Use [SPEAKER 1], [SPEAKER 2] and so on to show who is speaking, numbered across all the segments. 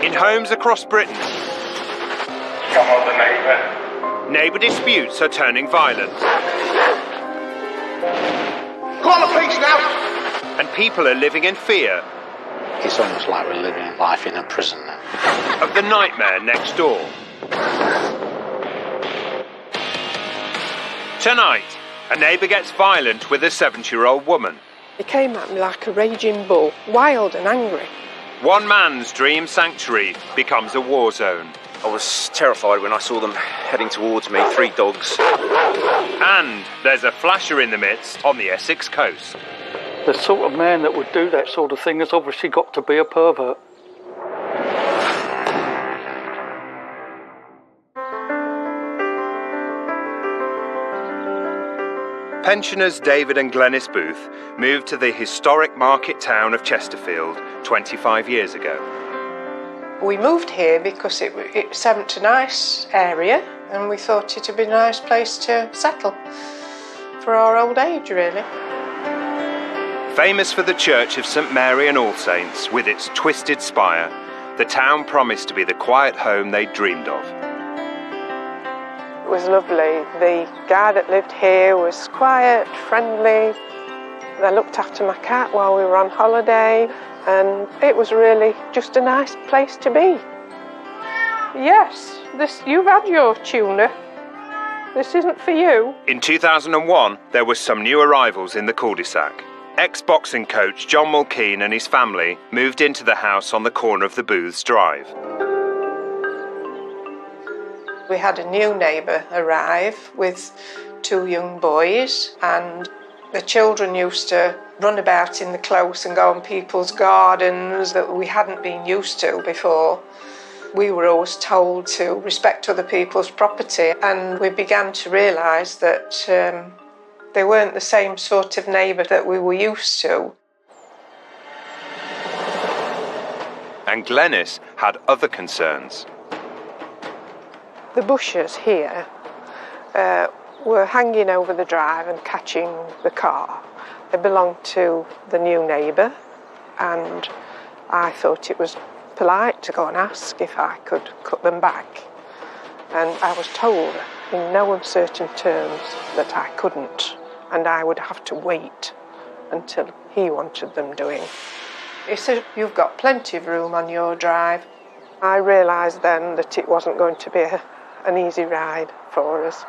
[SPEAKER 1] In homes across Britain,
[SPEAKER 2] Come on, the neighbour.
[SPEAKER 1] neighbour disputes are turning violent,
[SPEAKER 2] Call the police now.
[SPEAKER 1] and people are living in fear
[SPEAKER 3] It's almost like we're living life in a prison now.
[SPEAKER 1] of the nightmare next door. Tonight, a neighbour gets violent with a 70-year-old woman.
[SPEAKER 4] He came at me like a raging bull, wild and angry.
[SPEAKER 1] One man's dream sanctuary becomes a war zone.
[SPEAKER 5] I was terrified when I saw them heading towards me, 3 dogs.
[SPEAKER 1] And there's a flasher in the midst on the Essex coast.
[SPEAKER 6] The sort of man that would do that sort of thing has obviously got to be a pervert.
[SPEAKER 1] Pensioners David and Glenys Booth moved to the historic market town of Chesterfield 25 years ago.
[SPEAKER 4] We moved here because it seemed a nice area and we thought it would be a nice place to settle for our old age, really.
[SPEAKER 1] Famous for the Church of St Mary and All Saints with its twisted spire, the town promised to be the quiet home they dreamed of.
[SPEAKER 4] It was lovely. The guy that lived here was quiet, friendly. They looked after my cat while we were on holiday, and it was really just a nice place to be. Yes, you've had your tuna. This isn't for you.
[SPEAKER 1] In 2001, there were some new arrivals in the cul-de-sac. Ex-boxing coach John Mulkeen and his family moved into the house on the corner of the Booths Drive.
[SPEAKER 4] We had a new neighbour arrive with 2 young boys, and the children used to run about in the close and go on people's gardens that we hadn't been used to before. We were always told to respect other people's property, and we began to realise that they weren't the same sort of neighbour that we were used to.
[SPEAKER 1] And Glenys had other concerns.
[SPEAKER 4] The bushes here were hanging over the drive and catching the car. They belonged to the new neighbour, and I thought it was polite to go and ask if I could cut them back. And I was told in no uncertain terms that I couldn't, and I would have to wait until he wanted them doing. He said, "You've got plenty of room on your drive." I realised then that it wasn't going to be an easy ride for us.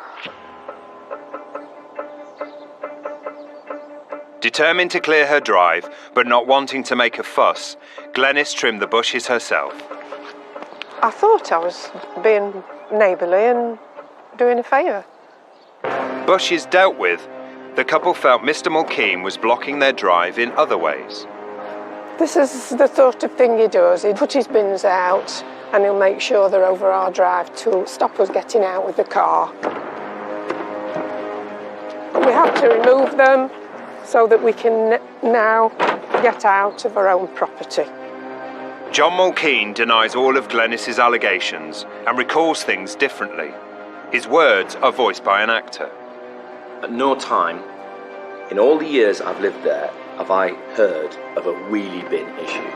[SPEAKER 1] Determined to clear her drive, but not wanting to make a fuss, Glenys trimmed the bushes herself.
[SPEAKER 4] I thought I was being neighbourly and doing a favour.
[SPEAKER 1] Bushes dealt with, the couple felt Mr Mulkeen was blocking their drive in other ways.
[SPEAKER 4] This is the sort of thing he does. He'd put his bins out and he'll make sure they're over our drive to stop us getting out with the car. We have to remove them so that we can now get out of our own property.
[SPEAKER 1] John Mulkeen denies all of Glenys's allegations and recalls things differently. His words are voiced by an actor.
[SPEAKER 5] At no time, in all the years I've lived there, have I heard of a wheelie bin issue.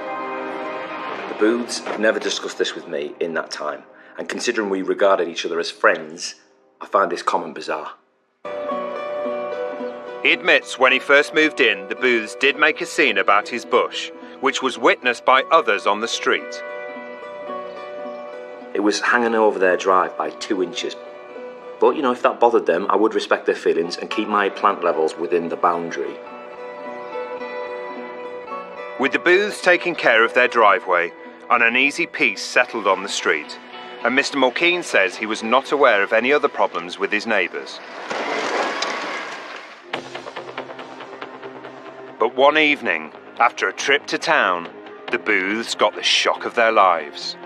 [SPEAKER 5] The Booths have never discussed this with me in that time, and considering we regarded each other as friends, I find this comment bizarre.
[SPEAKER 1] He admits when he first moved in, the Booths did make a scene about his bush, which was witnessed by others on the street.
[SPEAKER 5] It was hanging over their drive by 2 inches. But, if that bothered them, I would respect their feelings and keep my plant levels within the boundary.
[SPEAKER 1] With the Booths taking care of their driveway, an uneasy peace settled on the street, and Mr Mulkeen says he was not aware of any other problems with his neighbours. But one evening, after a trip to town, the Booths got the shock of their lives.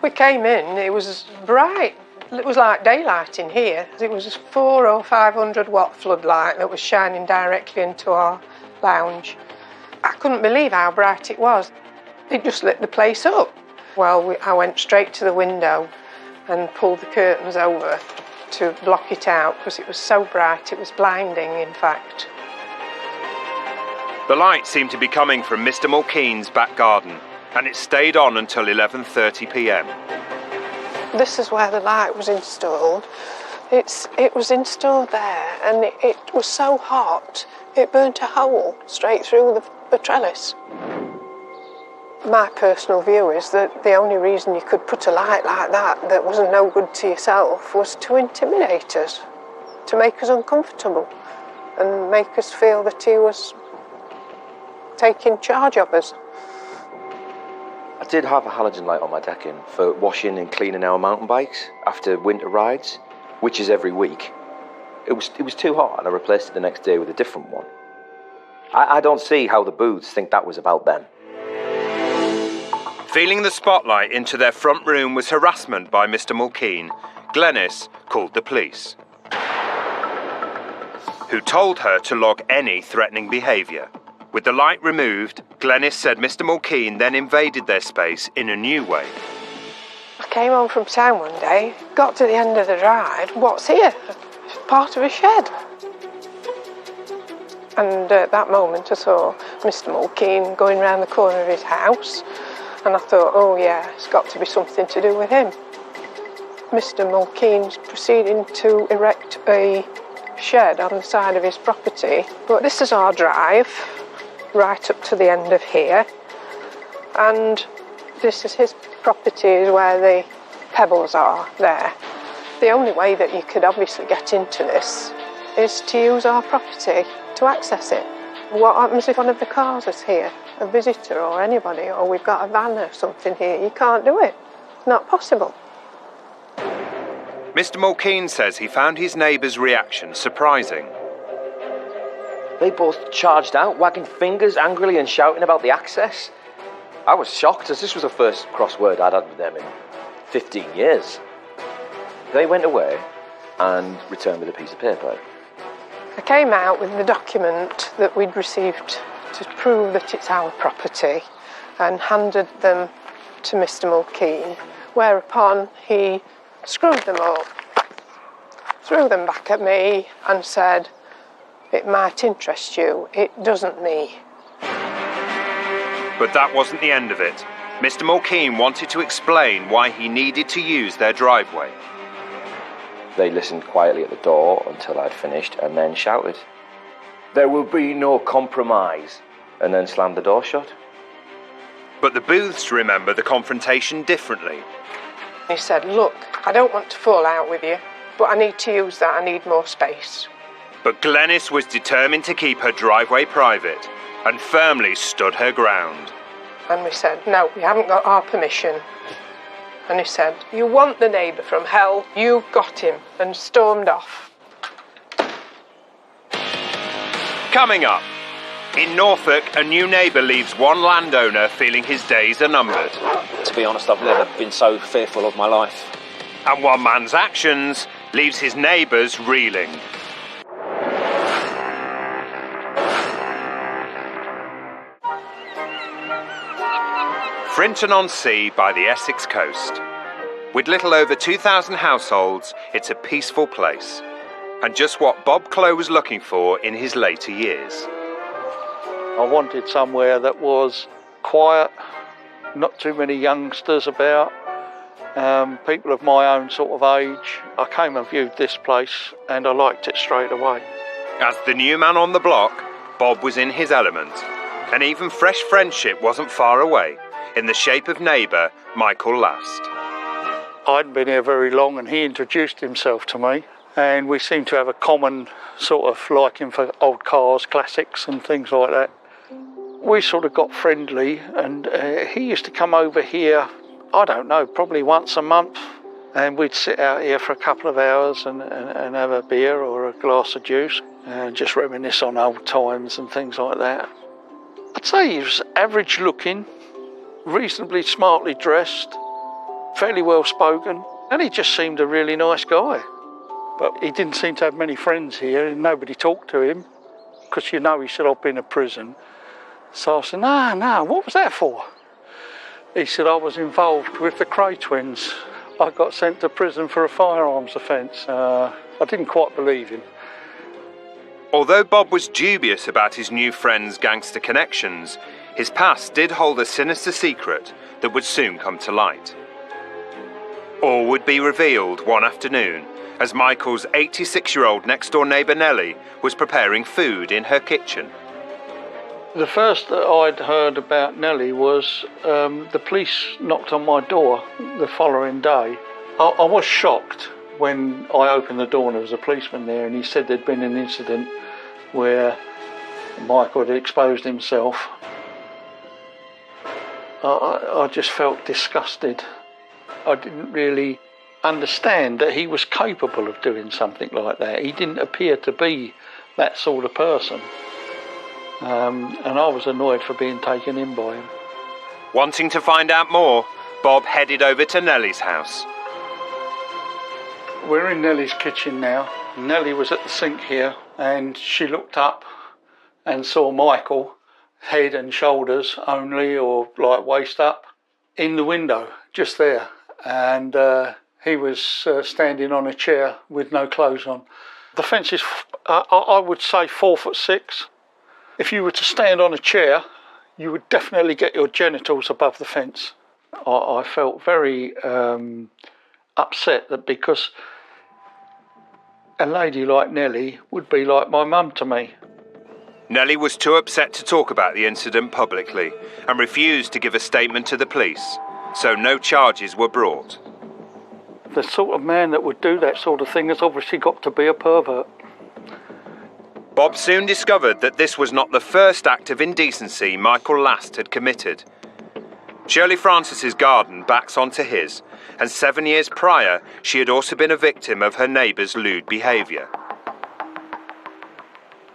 [SPEAKER 4] We came in, it was bright. It was like daylight in here. It was a 400 or 500 watt floodlight that was shining directly into our lounge. I couldn't believe how bright it was. It just lit the place up. Well, I went straight to the window and pulled the curtains over to block it out because it was so bright, it was blinding, in fact.
[SPEAKER 1] The light seemed to be coming from Mr Mulkeen's back garden, and it stayed on until 11:30 p.m.
[SPEAKER 4] This is where the light was installed. It was installed there, and it was so hot, it burnt a hole straight through the trellis. My personal view is that the only reason you could put a light like that wasn't no good to yourself was to intimidate us, to make us uncomfortable and make us feel that he was taking charge of us.
[SPEAKER 5] I did have a halogen light on my decking for washing and cleaning our mountain bikes after winter rides, which is every week. It was too hot and I replaced it the next day with a different one. I don't see how the Booths think that was about them.
[SPEAKER 1] Feeling the spotlight into their front room was harassment by Mr. Mulkeen. Glenys called the police, who told her to log any threatening behaviour. With the light removed, Glenys said Mr. Mulkeen then invaded their space in a new way.
[SPEAKER 4] I came home from town one day, got to the end of the drive. What's here? Part of a shed. And at that moment I saw Mr. Mulkeen going round the corner of his house, and I thought, oh yeah, it's got to be something to do with him. Mr. Mulkeen's proceeding to erect a shed on the side of his property, but this is our drive, right up to the end of here, and this is his property, is where the pebbles are there. The only way that you could obviously get into this is to use our property to access it. What happens if one of the cars is here, a visitor or anybody, or we've got a van or something here? You can't do it. It's not possible.
[SPEAKER 1] Mr. Mulkeen says he found his neighbour's reaction surprising.
[SPEAKER 5] They both charged out, wagging fingers angrily and shouting about the access. I was shocked, as this was the first crossword I'd had with them in 15 years. They went away and returned with a piece of paper.
[SPEAKER 4] I came out with the document that we'd received to prove that it's our property and handed them to Mr. Mulkeen, whereupon he screwed them up, threw them back at me and said, "It might interest you, it doesn't me."
[SPEAKER 1] But that wasn't the end of it. Mr. Mulkeen wanted to explain why he needed to use their driveway.
[SPEAKER 5] They listened quietly at the door until I'd finished and then shouted, "There will be no compromise," and then slammed the door shut.
[SPEAKER 1] But the Booths remember the confrontation differently.
[SPEAKER 4] He said, "Look, I don't want to fall out with you, but I need to use that, I need more space."
[SPEAKER 1] But Glenys was determined to keep her driveway private and firmly stood her ground.
[SPEAKER 4] And we said, "No, we haven't got our permission." And he said, "You want the neighbour from hell, you've got him," and stormed off.
[SPEAKER 1] Coming up, in Norfolk, a new neighbour leaves one landowner feeling his days are numbered.
[SPEAKER 7] To be honest, I've never been so fearful of my life.
[SPEAKER 1] And one man's actions leaves his neighbours reeling. Frinton-on-Sea by the Essex coast. With little over 2,000 households, it's a peaceful place. And just what Bob Clough was looking for in his later years.
[SPEAKER 6] I wanted somewhere that was quiet, not too many youngsters about, people of my own sort of age. I came and viewed this place and I liked it straight away.
[SPEAKER 1] As the new man on the block, Bob was in his element. And even fresh friendship wasn't far away, in the shape of neighbour Michael Last.
[SPEAKER 6] I hadn't been here very long and he introduced himself to me, and we seemed to have a common sort of liking for old cars, classics and things like that. We sort of got friendly, and he used to come over here, I don't know, probably once a month, and we'd sit out here for a couple of hours and have a beer or a glass of juice and just reminisce on old times and things like that. I'd say he was average looking, reasonably smartly dressed, fairly well spoken, and he just seemed a really nice guy. But he didn't seem to have many friends here, and nobody talked to him, because you know he said, "I've been to prison." So I said, no, what was that for? He said, "I was involved with the Cray twins. I got sent to prison for a firearms offence." I didn't quite believe him.
[SPEAKER 1] Although Bob was dubious about his new friend's gangster connections, his past did hold a sinister secret that would soon come to light. All would be revealed one afternoon as Michael's 86-year-old next-door neighbour Nellie was preparing food in her kitchen.
[SPEAKER 6] The first that I'd heard about Nellie was the police knocked on my door the following day. I was shocked when I opened the door and there was a policeman there, and he said there'd been an incident where Michael had exposed himself. I just felt disgusted. I didn't really understand that he was capable of doing something like that. He didn't appear to be that sort of person. And I was annoyed for being taken in by him.
[SPEAKER 1] Wanting to find out more, Bob headed over to Nellie's house.
[SPEAKER 6] We're in Nellie's kitchen now. Nellie was at the sink here, and she looked up and saw Michael, head and shoulders only, or like waist up, in the window, just there. And he was standing on a chair with no clothes on. The fence is, I would say, 4'6". If you were to stand on a chair, you would definitely get your genitals above the fence. I felt very upset that because a lady like Nellie would be like my mum to me.
[SPEAKER 1] Nellie was too upset to talk about the incident publicly and refused to give a statement to the police, so no charges were brought.
[SPEAKER 6] The sort of man that would do that sort of thing has obviously got to be a pervert.
[SPEAKER 1] Bob soon discovered that this was not the first act of indecency Michael Last had committed. Shirley Francis's garden backs onto his, and 7 years prior, she had also been a victim of her neighbour's lewd behaviour.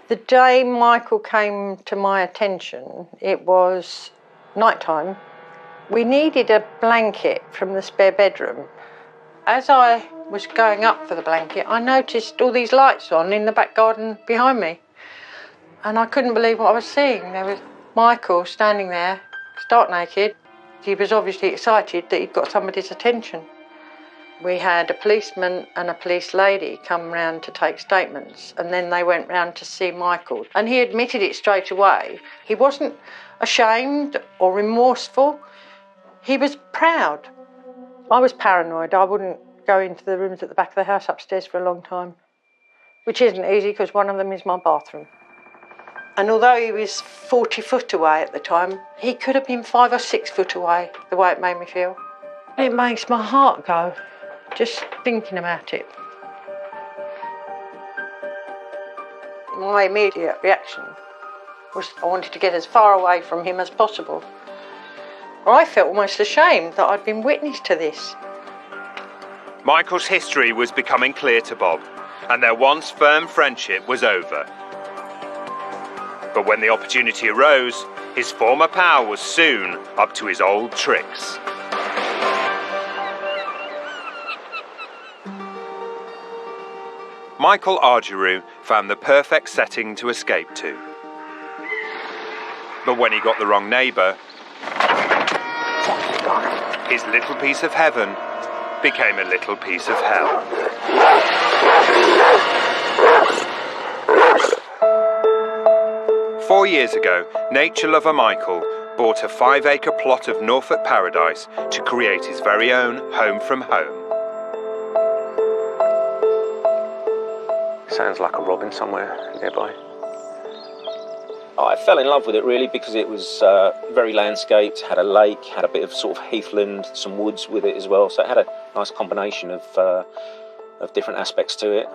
[SPEAKER 4] The day Michael came to my attention, it was night time. We needed a blanket from the spare bedroom. As I was going up for the blanket, I noticed all these lights on in the back garden behind me. And I couldn't believe what I was seeing. There was Michael standing there, stark naked. He was obviously excited that he'd got somebody's attention. We had a policeman and a police lady come round to take statements, and then they went round to see Michael. And he admitted it straight away. He wasn't ashamed or remorseful. He was proud. I was paranoid. I wouldn't go into the rooms at the back of the house upstairs for a long time, which isn't easy because one of them is my bathroom. And although he was 40 foot away at the time, he could have been 5 or 6 foot away, the way it made me feel. It makes my heart go, just thinking about it. My immediate reaction was I wanted to get as far away from him as possible. I felt almost ashamed that I'd been witness to this.
[SPEAKER 1] Michael's history was becoming clear to Bob, and their once firm friendship was over. But when the opportunity arose, his former pal was soon up to his old tricks. Michael Argeroux found the perfect setting to escape to. But when he got the wrong neighbour, his little piece of heaven became a little piece of hell. 4 years ago, nature lover Michael bought a 5-acre plot of Norfolk paradise to create his very own home from home.
[SPEAKER 7] Sounds like a robin somewhere nearby. I fell in love with it really because it was very landscaped, had a lake, had a bit of sort of heathland, some woods with it as well, so it had a nice combination of different aspects to it.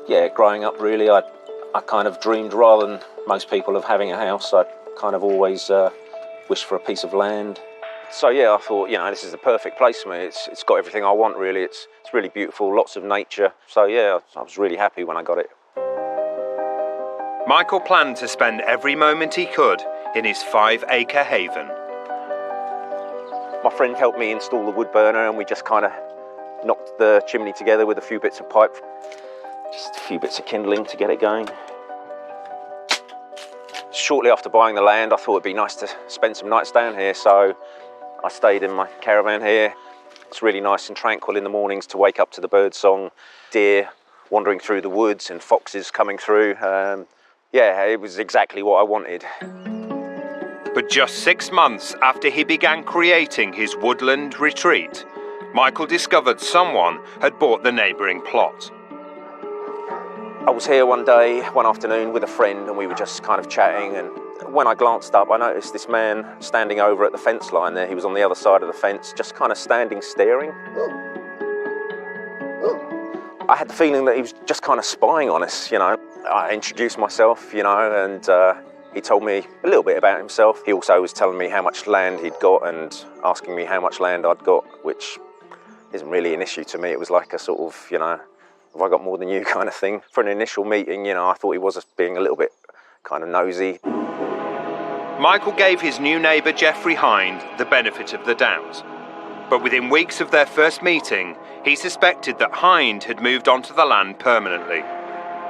[SPEAKER 7] Yeah, growing up really, I kind of dreamed rather than most people of having a house. I kind of always wished for a piece of land. So yeah, I thought, you know, this is the perfect place for me. It's got everything I want really. It's really beautiful, lots of nature. So yeah, I was really happy when I got it.
[SPEAKER 1] Michael planned to spend every moment he could in his 5-acre haven.
[SPEAKER 7] My friend helped me install the wood burner and we just kind of knocked the chimney together with a few bits of pipe. Just a few bits of kindling to get it going. Shortly after buying the land, I thought it'd be nice to spend some nights down here, so I stayed in my caravan here. It's really nice and tranquil in the mornings to wake up to the bird song, deer wandering through the woods and foxes coming through. Yeah, it was exactly what I wanted.
[SPEAKER 1] But just 6 months after he began creating his woodland retreat, Michael discovered someone had bought the neighbouring plot.
[SPEAKER 7] I was here one day, one afternoon, with a friend, and we were just kind of chatting, and when I glanced up, I noticed this man standing over at the fence line there. He was on the other side of the fence, just kind of standing, staring. I had the feeling that he was just kind of spying on us, you know. I introduced myself, you know, and he told me a little bit about himself. He also was telling me how much land he'd got and asking me how much land I'd got, which isn't really an issue to me. It was like a sort of, you know, have I got more than you kind of thing. For an initial meeting, you know, I thought he was being a little bit kind of nosy.
[SPEAKER 1] Michael gave his new neighbour Geoffrey Hind the benefit of the doubt. But within weeks of their first meeting, he suspected that Hind had moved onto the land permanently,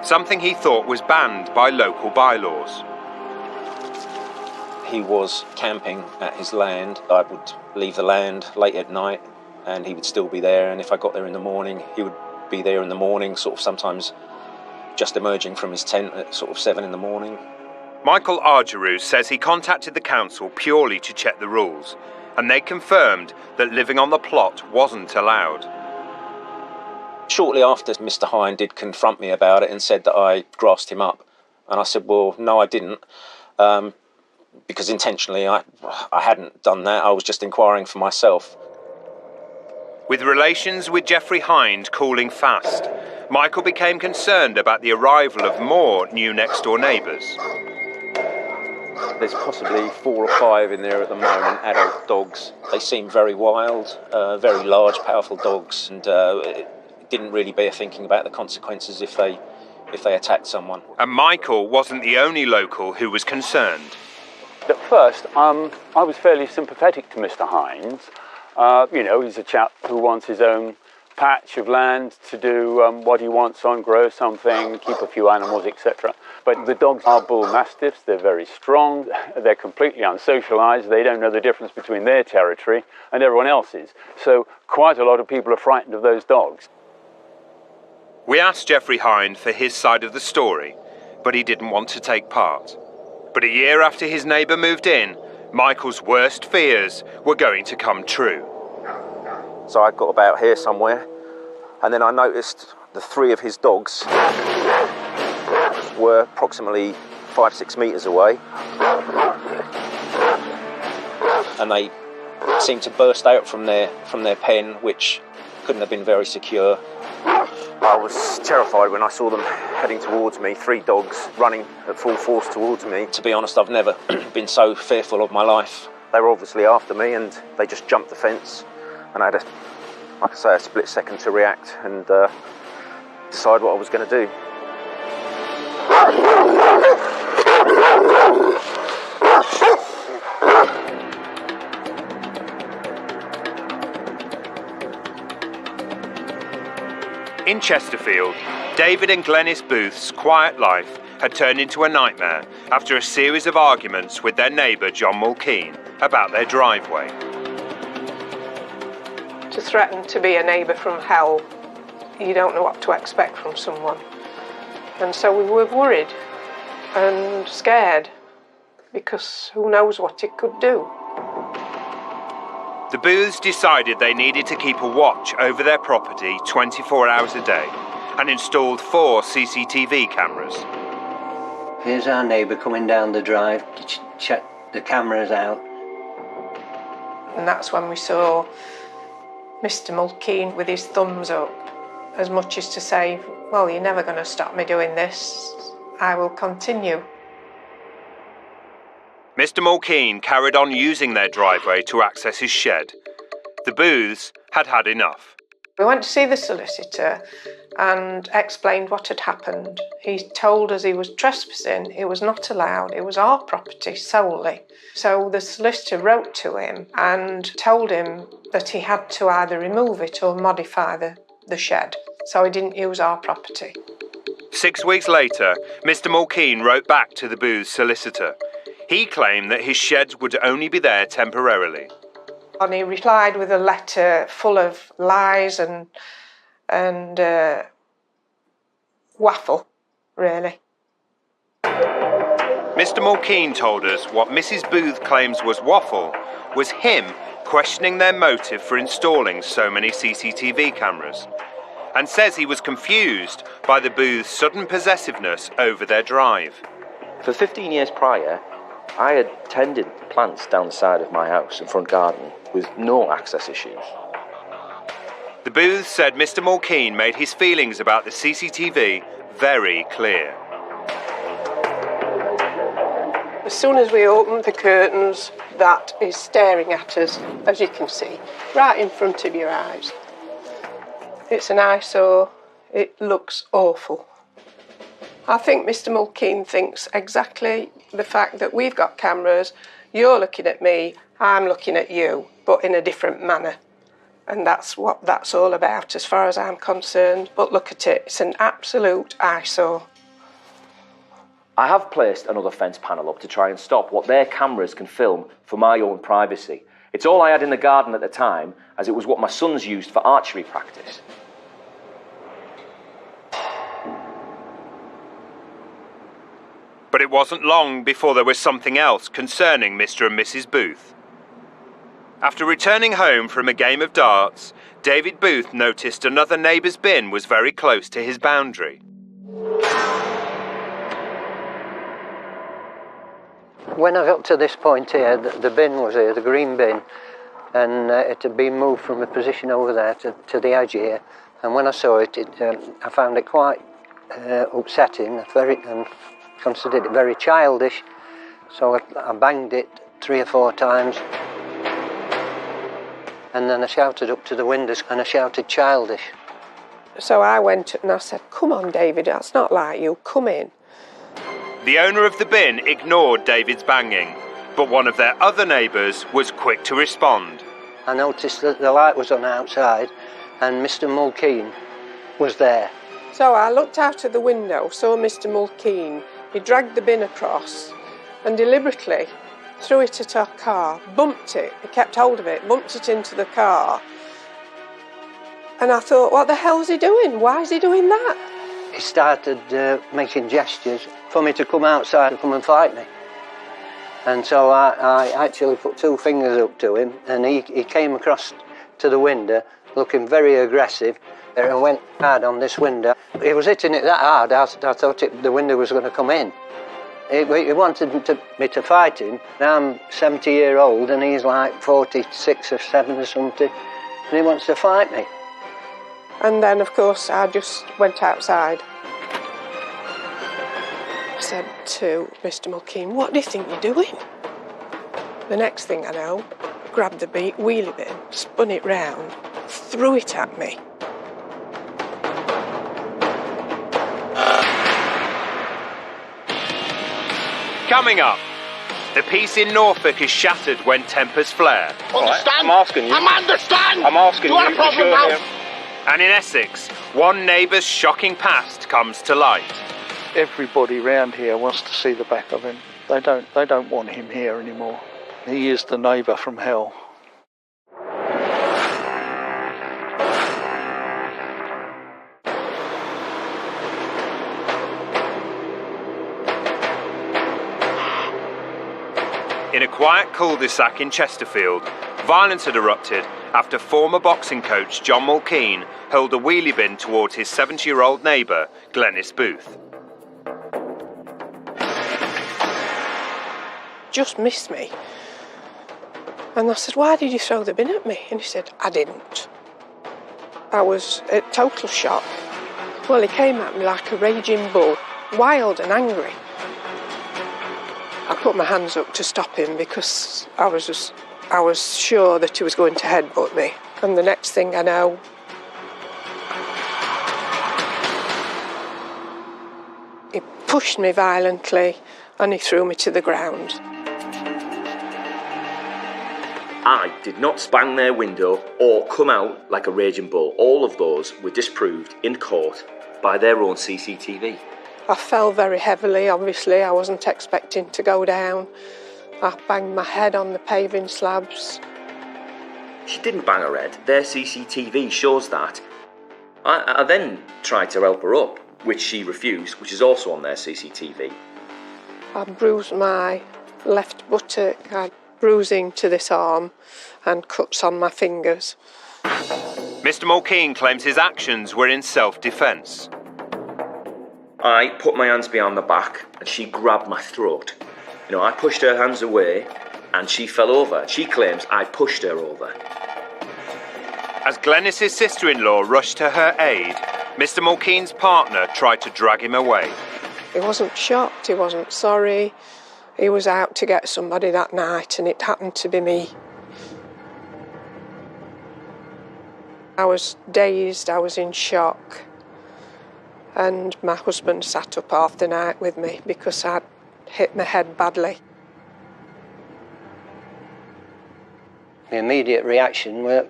[SPEAKER 1] something he thought was banned by local bylaws.
[SPEAKER 7] He was camping at his land. I would leave the land late at night and he would still be there, and if I got there in the morning, he would be there in the morning, sort of sometimes just emerging from his tent at sort of 7 in the morning.
[SPEAKER 1] Michael Argerou says he contacted the council purely to check the rules, and they confirmed that living on the plot wasn't allowed.
[SPEAKER 7] Shortly after, Mr. Hind did confront me about it and said that I grassed him up, and I said, well, no, I didn't, because intentionally I hadn't done that. I was just inquiring for myself.
[SPEAKER 1] With relations with Geoffrey Hind cooling fast, Michael became concerned about the arrival of more new next-door neighbours.
[SPEAKER 7] There's possibly 4 or 5 in there at the moment, adult dogs. They seem very wild, very large, powerful dogs, and didn't really bear thinking about the consequences if they attacked someone.
[SPEAKER 1] And Michael wasn't the only local who was concerned.
[SPEAKER 8] At first, I was fairly sympathetic to Mr. Hinds. You know, he's a chap who wants his own patch of land to do what he wants on, grow something, keep a few animals, etc. But the dogs are bull mastiffs. They're very strong. They're completely unsocialised. They don't know the difference between their territory and everyone else's. So quite a lot of people are frightened of those dogs.
[SPEAKER 1] We asked Geoffrey Hind for his side of the story, but he didn't want to take part. But a year after his neighbour moved in, Michael's worst fears were going to come true.
[SPEAKER 7] So I got about here somewhere, and then I noticed the 3 of his dogs were approximately 5-6 metres away, and they seemed to burst out from their pen, which couldn't have been very secure. I was terrified when I saw them heading towards me, 3 dogs running at full force towards me. To be honest, I've never been so fearful of my life. They were obviously after me, and they just jumped the fence, and I had, like I say, a split second to react and decide what I was going to do.
[SPEAKER 1] In Chesterfield, David and Glenys Booth's quiet life had turned into a nightmare after a series of arguments with their neighbour John Mulkeen about their driveway.
[SPEAKER 4] To threaten to be a neighbour from hell, you don't know what to expect from someone. And so we were worried and scared, because who knows what it could do.
[SPEAKER 1] The Booths decided they needed to keep a watch over their property 24 hours a day and installed 4 CCTV cameras.
[SPEAKER 9] Here's our neighbour coming down the drive to check the cameras out.
[SPEAKER 4] And that's when we saw Mr. Mulkeen with his thumbs up, as much as to say, well, you're never going to stop me doing this. I will continue.
[SPEAKER 1] Mr. Mulkeen carried on using their driveway to access his shed. The Booths had had enough.
[SPEAKER 4] We went to see the solicitor and explained what had happened. He told us he was trespassing, it was not allowed, it was our property solely. So the solicitor wrote to him and told him that he had to either remove it or modify the shed, so he didn't use our property.
[SPEAKER 1] 6 weeks later, Mr. Mulkeen wrote back to the Booths solicitor. He claimed that his sheds would only be there temporarily.
[SPEAKER 4] And he replied with a letter full of lies and waffle, really.
[SPEAKER 1] Mr. Mr. Mulkeen told us what Mrs. Booth claims was waffle was him questioning their motive for installing so many CCTV cameras, and says he was confused by the Booth's sudden possessiveness over their drive.
[SPEAKER 5] For 15 years prior, I had tended plants down the side of my house and front garden with no access issues.
[SPEAKER 1] The Booths said Mr. Mulkeen made his feelings about the CCTV very clear.
[SPEAKER 4] As soon as we opened the curtains, that is staring at us, as you can see, right in front of your eyes. It's an eyesore. It looks awful. I think Mr. Mulkeen thinks exactly the fact that we've got cameras, you're looking at me, I'm looking at you, but in a different manner. And that's what that's all about as far as I'm concerned. But look at it, it's an absolute eyesore.
[SPEAKER 5] I have placed another fence panel up to try and stop what their cameras can film for my own privacy. It's all I had in the garden at the time, as it was what my sons used for archery practice.
[SPEAKER 1] But it wasn't long before there was something else concerning Mr. and Mrs. Booth. After returning home from a game of darts, David Booth noticed another neighbour's bin was very close to his boundary.
[SPEAKER 9] When I got to this point here, the bin was here, the green bin, and it had been moved from a position over there to the edge here. And when I saw it, I found it quite upsetting and considered it very childish. So I banged it 3 or 4 times. And then I shouted up to the windows and I shouted childish.
[SPEAKER 4] So I went and I said, "Come on, David, that's not like you, come in."
[SPEAKER 1] The owner of the bin ignored David's banging, but one of their other neighbours was quick to respond.
[SPEAKER 9] I noticed that the light was on outside and Mr. Mulkeen was there.
[SPEAKER 4] So I looked out of the window, saw Mr. Mulkeen. He dragged the bin across and deliberately threw it at our car, bumped it. He kept hold of it, bumped it into the car. And I thought, what the hell's he doing? Why is he doing that?
[SPEAKER 9] He started making gestures for me to come outside and come and fight me. And so I actually put 2 fingers up to him, and he came across to the window looking very aggressive and went hard on this window. He was hitting it that hard, I thought the window was going to come in. He wanted me to fight him. Now I'm 70-year-old and he's like 46 or 7 or something, and he wants to fight me.
[SPEAKER 4] And then, of course, I just went outside. I said to Mr. Mulkeen, "What do you think you're doing?" The next thing I know, grabbed the wheelie bin, spun it round, threw it at me.
[SPEAKER 1] Coming up, the peace in Norfolk is shattered when tempers flare.
[SPEAKER 2] Understand?
[SPEAKER 7] I'm asking you.
[SPEAKER 2] I'm understand.
[SPEAKER 7] I'm asking
[SPEAKER 2] you. You want a problem now?
[SPEAKER 7] here.
[SPEAKER 1] And in Essex, one neighbour's shocking past comes to light.
[SPEAKER 6] Everybody round here wants to see the back of him. They don't want him here anymore. He is the neighbour from hell.
[SPEAKER 1] In a quiet cul-de-sac in Chesterfield, violence had erupted after former boxing coach John Mulkeen hurled a wheelie bin towards his 70-year-old neighbour, Glenys Booth.
[SPEAKER 4] Just missed me. And I said, "Why did you throw the bin at me?" And he said, "I didn't." I was at total shock. Well, he came at me like a raging bull, wild and angry. I put my hands up to stop him because I was sure that he was going to headbutt me. And the next thing I know, he pushed me violently and he threw me to the ground.
[SPEAKER 5] I did not bang their window or come out like a raging bull. All of those were disproved in court by their own CCTV.
[SPEAKER 4] I fell very heavily, obviously. I wasn't expecting to go down. I banged my head on the paving slabs.
[SPEAKER 5] She didn't bang her head. Their CCTV shows that. I then tried to help her up, which she refused, which is also on their CCTV.
[SPEAKER 4] I bruised my left buttock, I had bruising to this arm and cuts on my fingers.
[SPEAKER 1] Mr. Mulkeen claims his actions were in self-defence.
[SPEAKER 5] I put my hands behind my back and she grabbed my throat. You know, I pushed her hands away and she fell over. She claims I pushed her over.
[SPEAKER 1] As Glennis's sister-in-law rushed to her aid, Mr. Mulkeen's partner tried to drag him away.
[SPEAKER 4] He wasn't shocked, he wasn't sorry. He was out to get somebody that night and it happened to be me. I was dazed, I was in shock. And my husband sat up half the night with me because I'd hit my head badly.
[SPEAKER 9] The immediate reaction were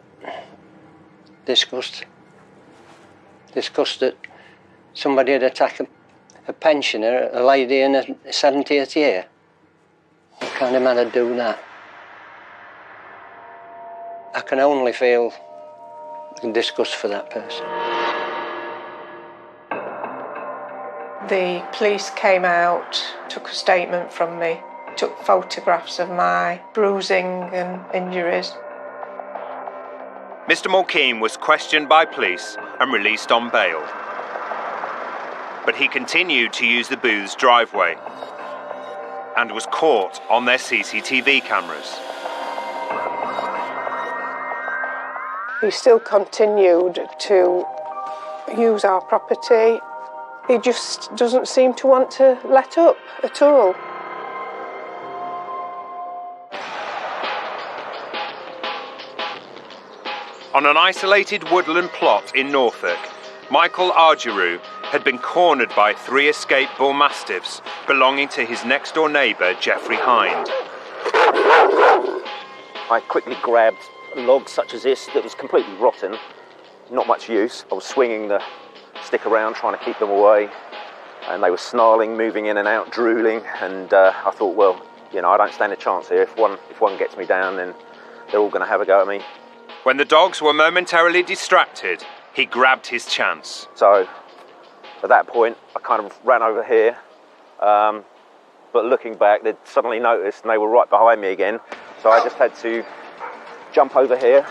[SPEAKER 9] disgust. Disgust that somebody had attacked a pensioner, a lady in her 70th year. What kind of man would do that? I can only feel disgust for that person.
[SPEAKER 4] The police came out, took a statement from me, took photographs of my bruising and injuries.
[SPEAKER 1] Mr. Mulkeen was questioned by police and released on bail. But he continued to use the booth's driveway and was caught on their CCTV cameras.
[SPEAKER 4] He still continued to use our property. He just doesn't seem to want to let up at all.
[SPEAKER 1] On an isolated woodland plot in Norfolk, Michael Argyroux had been cornered by 3 escaped bull mastiffs belonging to his next-door neighbour, Geoffrey Hind.
[SPEAKER 7] I quickly grabbed a log such as this that was completely rotten, not much use. I was swinging the stick around trying to keep them away, and they were snarling, moving in and out, drooling, and I thought, well, you know, I don't stand a chance here. If one gets me down, then they're all going to have a go at me.
[SPEAKER 1] When the dogs were momentarily distracted, he grabbed his chance.
[SPEAKER 7] So at that point, I kind of ran over here, but looking back, they'd suddenly noticed and they were right behind me again. So I just had to jump over here,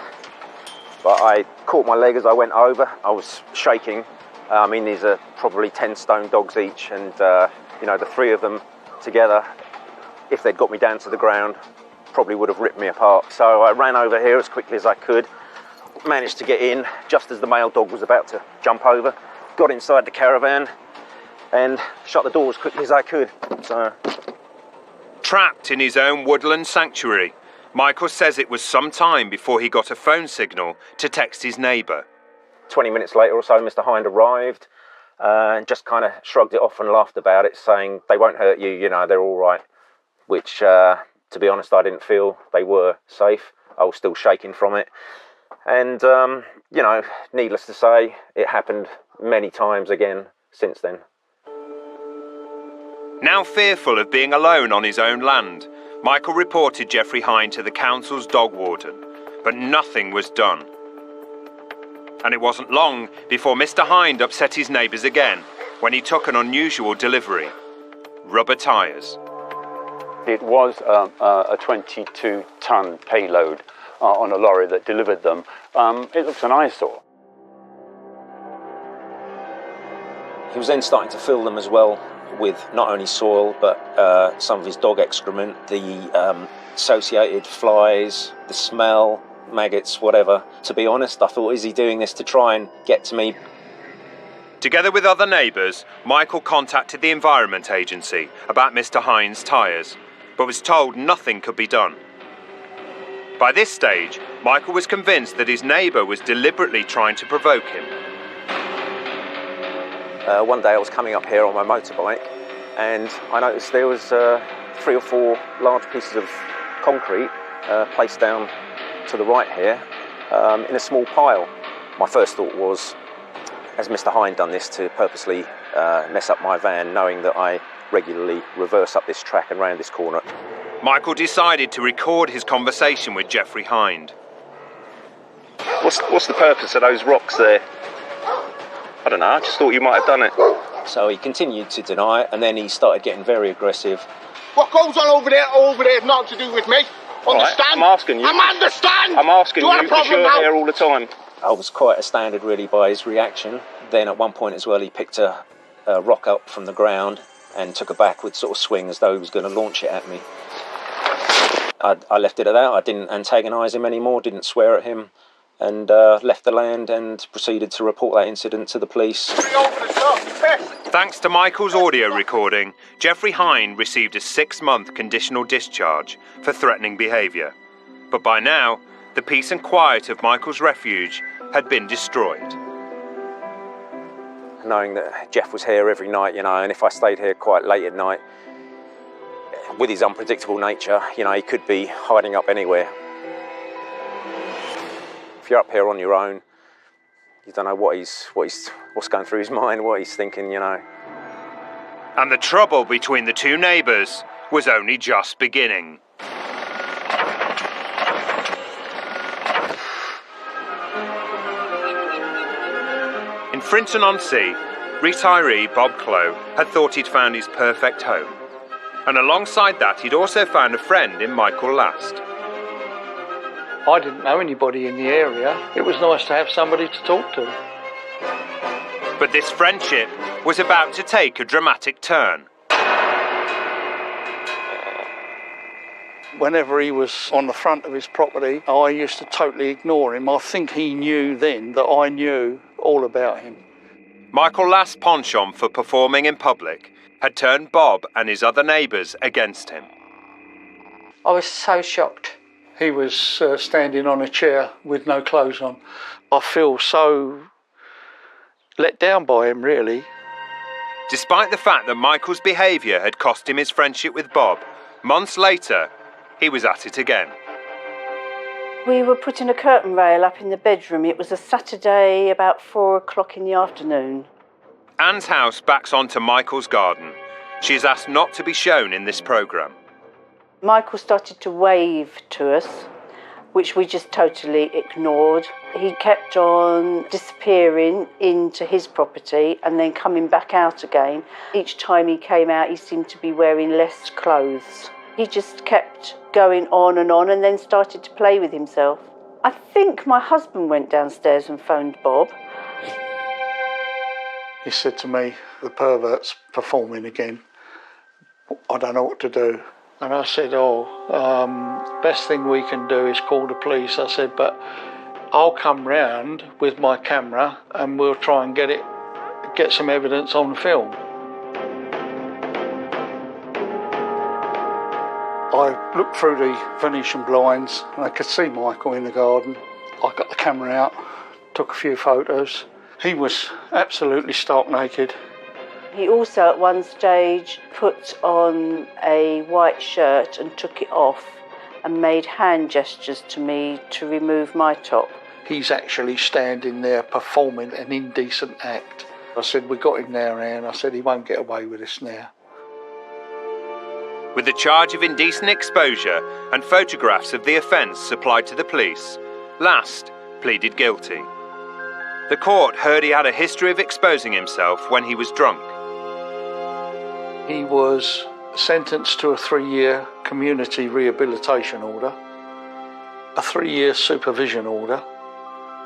[SPEAKER 7] but I caught my leg as I went over. I was shaking. I mean, these are probably 10 stone dogs each, and you know, the 3 of them together, if they'd got me down to the ground, probably would have ripped me apart. So I ran over here as quickly as I could, managed to get in just as the male dog was about to jump over, got inside the caravan and shut the door as quickly as I could. So,
[SPEAKER 1] trapped in his own woodland sanctuary, Michael says it was some time before he got a phone signal to text his neighbour.
[SPEAKER 7] 20 minutes later or so, Mr. Hind arrived and just kind of shrugged it off and laughed about it, saying, they won't hurt you, you know, they're all right. Which, to be honest, I didn't feel they were safe. I was still shaking from it. And, you know, needless to say, it happened many times again since then.
[SPEAKER 1] Now fearful of being alone on his own land, Michael reported Geoffrey Hind to the council's dog warden, but nothing was done. And it wasn't long before Mr. Hind upset his neighbours again when he took an unusual delivery: rubber tyres.
[SPEAKER 8] It was a 22-ton payload on a lorry that delivered them. It looks an eyesore.
[SPEAKER 7] He was then starting to fill them as well with not only soil, but some of his dog excrement, the associated flies, the smell, maggots, whatever. To be honest, I thought, is he doing this to try and get to me?
[SPEAKER 1] Together with other neighbours, Michael contacted the Environment Agency about Mr. Hind's tyres, but was told nothing could be done. By this stage, Michael was convinced that his neighbour was deliberately trying to provoke him.
[SPEAKER 7] One day I was coming up here on my motorbike and I noticed there was 3 or 4 large pieces of concrete placed down to the right here in a small pile. My first thought was, has Mr. Hind done this to purposely mess up my van, knowing that I regularly reverse up this track and round this corner?
[SPEAKER 1] Michael decided to record his conversation with Geoffrey Hind.
[SPEAKER 2] What's the purpose of those rocks there? I don't know, I just thought you might have done it.
[SPEAKER 7] So he continued to deny it, and then he started getting very aggressive.
[SPEAKER 2] What goes on over there is nothing to do with me. Understand?
[SPEAKER 7] I'm asking you.
[SPEAKER 2] I'm
[SPEAKER 7] asking
[SPEAKER 2] you because you're
[SPEAKER 7] here all the time. I was quite astounded, really, by his reaction. Then at one point as well, he picked a rock up from the ground and took a backward sort of swing as though he was going to launch it at me. I left it at that. I didn't antagonise him anymore, didn't swear at him, and left the land and proceeded to report that incident to the police.
[SPEAKER 1] Thanks to Michael's audio recording, Jeffrey Hine received a 6-month conditional discharge for threatening behaviour. But by now, the peace and quiet of Michael's refuge had been destroyed.
[SPEAKER 7] Knowing that Jeff was here every night, and if I stayed here quite late at night, with his unpredictable nature, he could be hiding up anywhere. If you're up here on your own, you don't know what's going through his mind, what he's thinking,
[SPEAKER 1] And the trouble between the two neighbours was only just beginning. In Frinton-on-Sea, retiree Bob Clough had thought he'd found his perfect home. And alongside that, he'd also found a friend in Michael Last.
[SPEAKER 6] I didn't know anybody in the area. It was nice to have somebody to talk to.
[SPEAKER 1] But this friendship was about to take a dramatic turn.
[SPEAKER 6] Whenever he was on the front of his property, I used to totally ignore him. I think he knew then that I knew all about him.
[SPEAKER 1] Michael Last's penchant for performing in public had turned Bob and his other neighbours against him.
[SPEAKER 4] I was so shocked.
[SPEAKER 6] He was standing on a chair with no clothes on. I feel so let down by him, really.
[SPEAKER 1] Despite the fact that Michael's behaviour had cost him his friendship with Bob, months later, he was at it again.
[SPEAKER 10] We were putting a curtain rail up in the bedroom. It was a Saturday about 4 o'clock in the afternoon.
[SPEAKER 1] Anne's house backs onto Michael's garden. She is asked not to be shown in this programme.
[SPEAKER 10] Michael started to wave to us, which we just totally ignored. He kept on disappearing into his property and then coming back out again. Each time he came out, he seemed to be wearing less clothes. He just kept going on and then started to play with himself. I think my husband went downstairs and phoned Bob.
[SPEAKER 6] He said to me, the pervert's performing again. I don't know what to do. And I said, best thing we can do is call the police. I said, but I'll come round with my camera and we'll try and get some evidence on film. I looked through the Venetian blinds and I could see Michael in the garden. I got the camera out, took a few photos. He was absolutely stark naked.
[SPEAKER 10] He also at one stage put on a white shirt and took it off and made hand gestures to me to remove my top.
[SPEAKER 6] He's actually standing there performing an indecent act. I said, we got him now, Anne. I said, he won't get away with this now.
[SPEAKER 1] With the charge of indecent exposure and photographs of the offence supplied to the police, Last pleaded guilty. The court heard he had a history of exposing himself when he was drunk.
[SPEAKER 6] He was sentenced to a 3-year community rehabilitation order, a 3-year supervision order,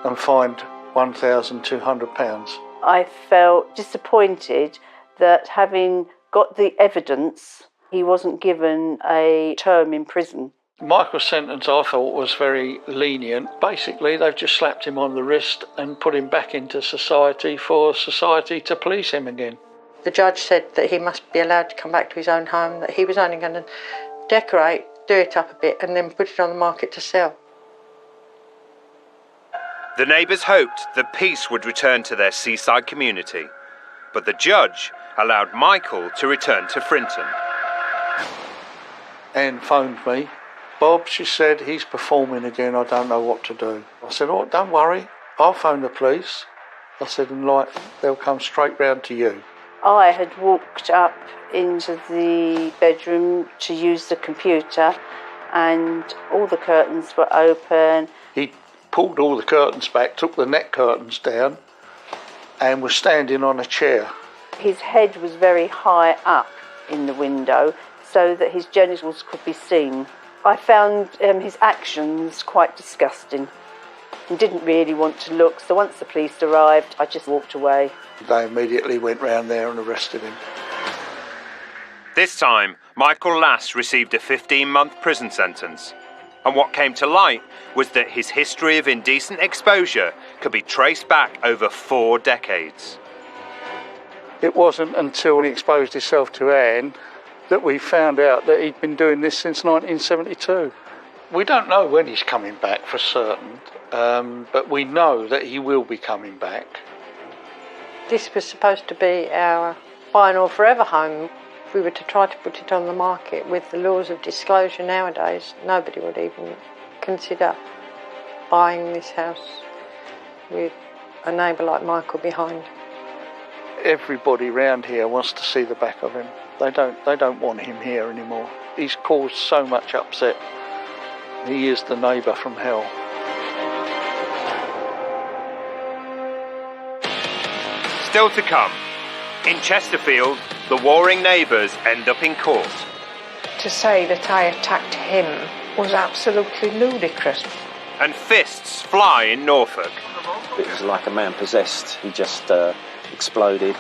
[SPEAKER 6] and fined £1,200.
[SPEAKER 10] I felt disappointed that having got the evidence, he wasn't given a term in prison.
[SPEAKER 6] Michael's sentence, I thought, was very lenient. Basically, they've just slapped him on the wrist and put him back into society for society to police him again.
[SPEAKER 4] The judge said that he must be allowed to come back to his own home, that he was only going to decorate, do it up a bit and then put it on the market to sell.
[SPEAKER 1] The neighbours hoped that peace would return to their seaside community, but the judge allowed Michael to return to Frinton.
[SPEAKER 6] Anne phoned me. Bob, she said, he's performing again, I don't know what to do. I said, oh, don't worry, I'll phone the police. I said, and they'll come straight round to you.
[SPEAKER 10] I had walked up into the bedroom to use the computer and all the curtains were open.
[SPEAKER 6] He pulled all the curtains back, took the net curtains down and was standing on a chair.
[SPEAKER 10] His head was very high up in the window so that his genitals could be seen. I found his actions quite disgusting and didn't really want to look, so once the police arrived, I just walked away.
[SPEAKER 6] They immediately went round there and arrested him.
[SPEAKER 1] This time, Michael Lass received a 15-month prison sentence. And what came to light was that his history of indecent exposure could be traced back over 4 decades.
[SPEAKER 6] It wasn't until he exposed himself to Anne that we found out that he'd been doing this since 1972. We don't know when he's coming back for certain, but we know that he will be coming back.
[SPEAKER 4] This was supposed to be our final forever home. If we were to try to put it on the market with the laws of disclosure nowadays, nobody would even consider buying this house with a neighbour like Michael behind.
[SPEAKER 6] Everybody round here wants to see the back of him. They don't want him here anymore. He's caused so much upset. He is the neighbour from hell.
[SPEAKER 1] Still to come. In Chesterfield, the warring neighbours end up in court.
[SPEAKER 4] To say that I attacked him was absolutely ludicrous.
[SPEAKER 1] And fists fly in Norfolk.
[SPEAKER 7] It was like a man possessed. He just exploded.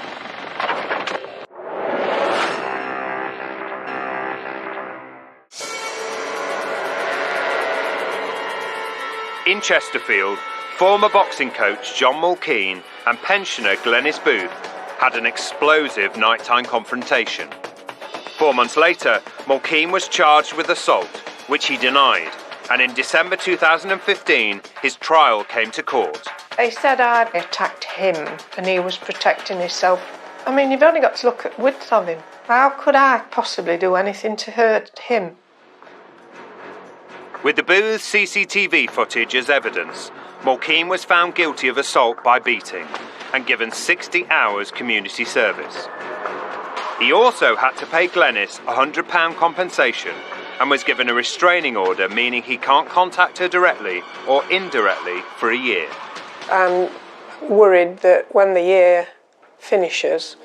[SPEAKER 1] In Chesterfield, former boxing coach John Mulkeen and pensioner Glenys Booth had an explosive nighttime confrontation. 4 months later, Mulkeen was charged with assault, which he denied, and in December 2015, his trial came to court.
[SPEAKER 4] They said I attacked him and he was protecting himself. I mean, you've only got to look at the width of him. How could I possibly do anything to hurt him?
[SPEAKER 1] With the Booth's CCTV footage as evidence, Mulkeen was found guilty of assault by beating and given 60 hours community service. He also had to pay Glenys £100 compensation and was given a restraining order, meaning he can't contact her directly or indirectly for a year.
[SPEAKER 4] I'm worried that when the year finishes,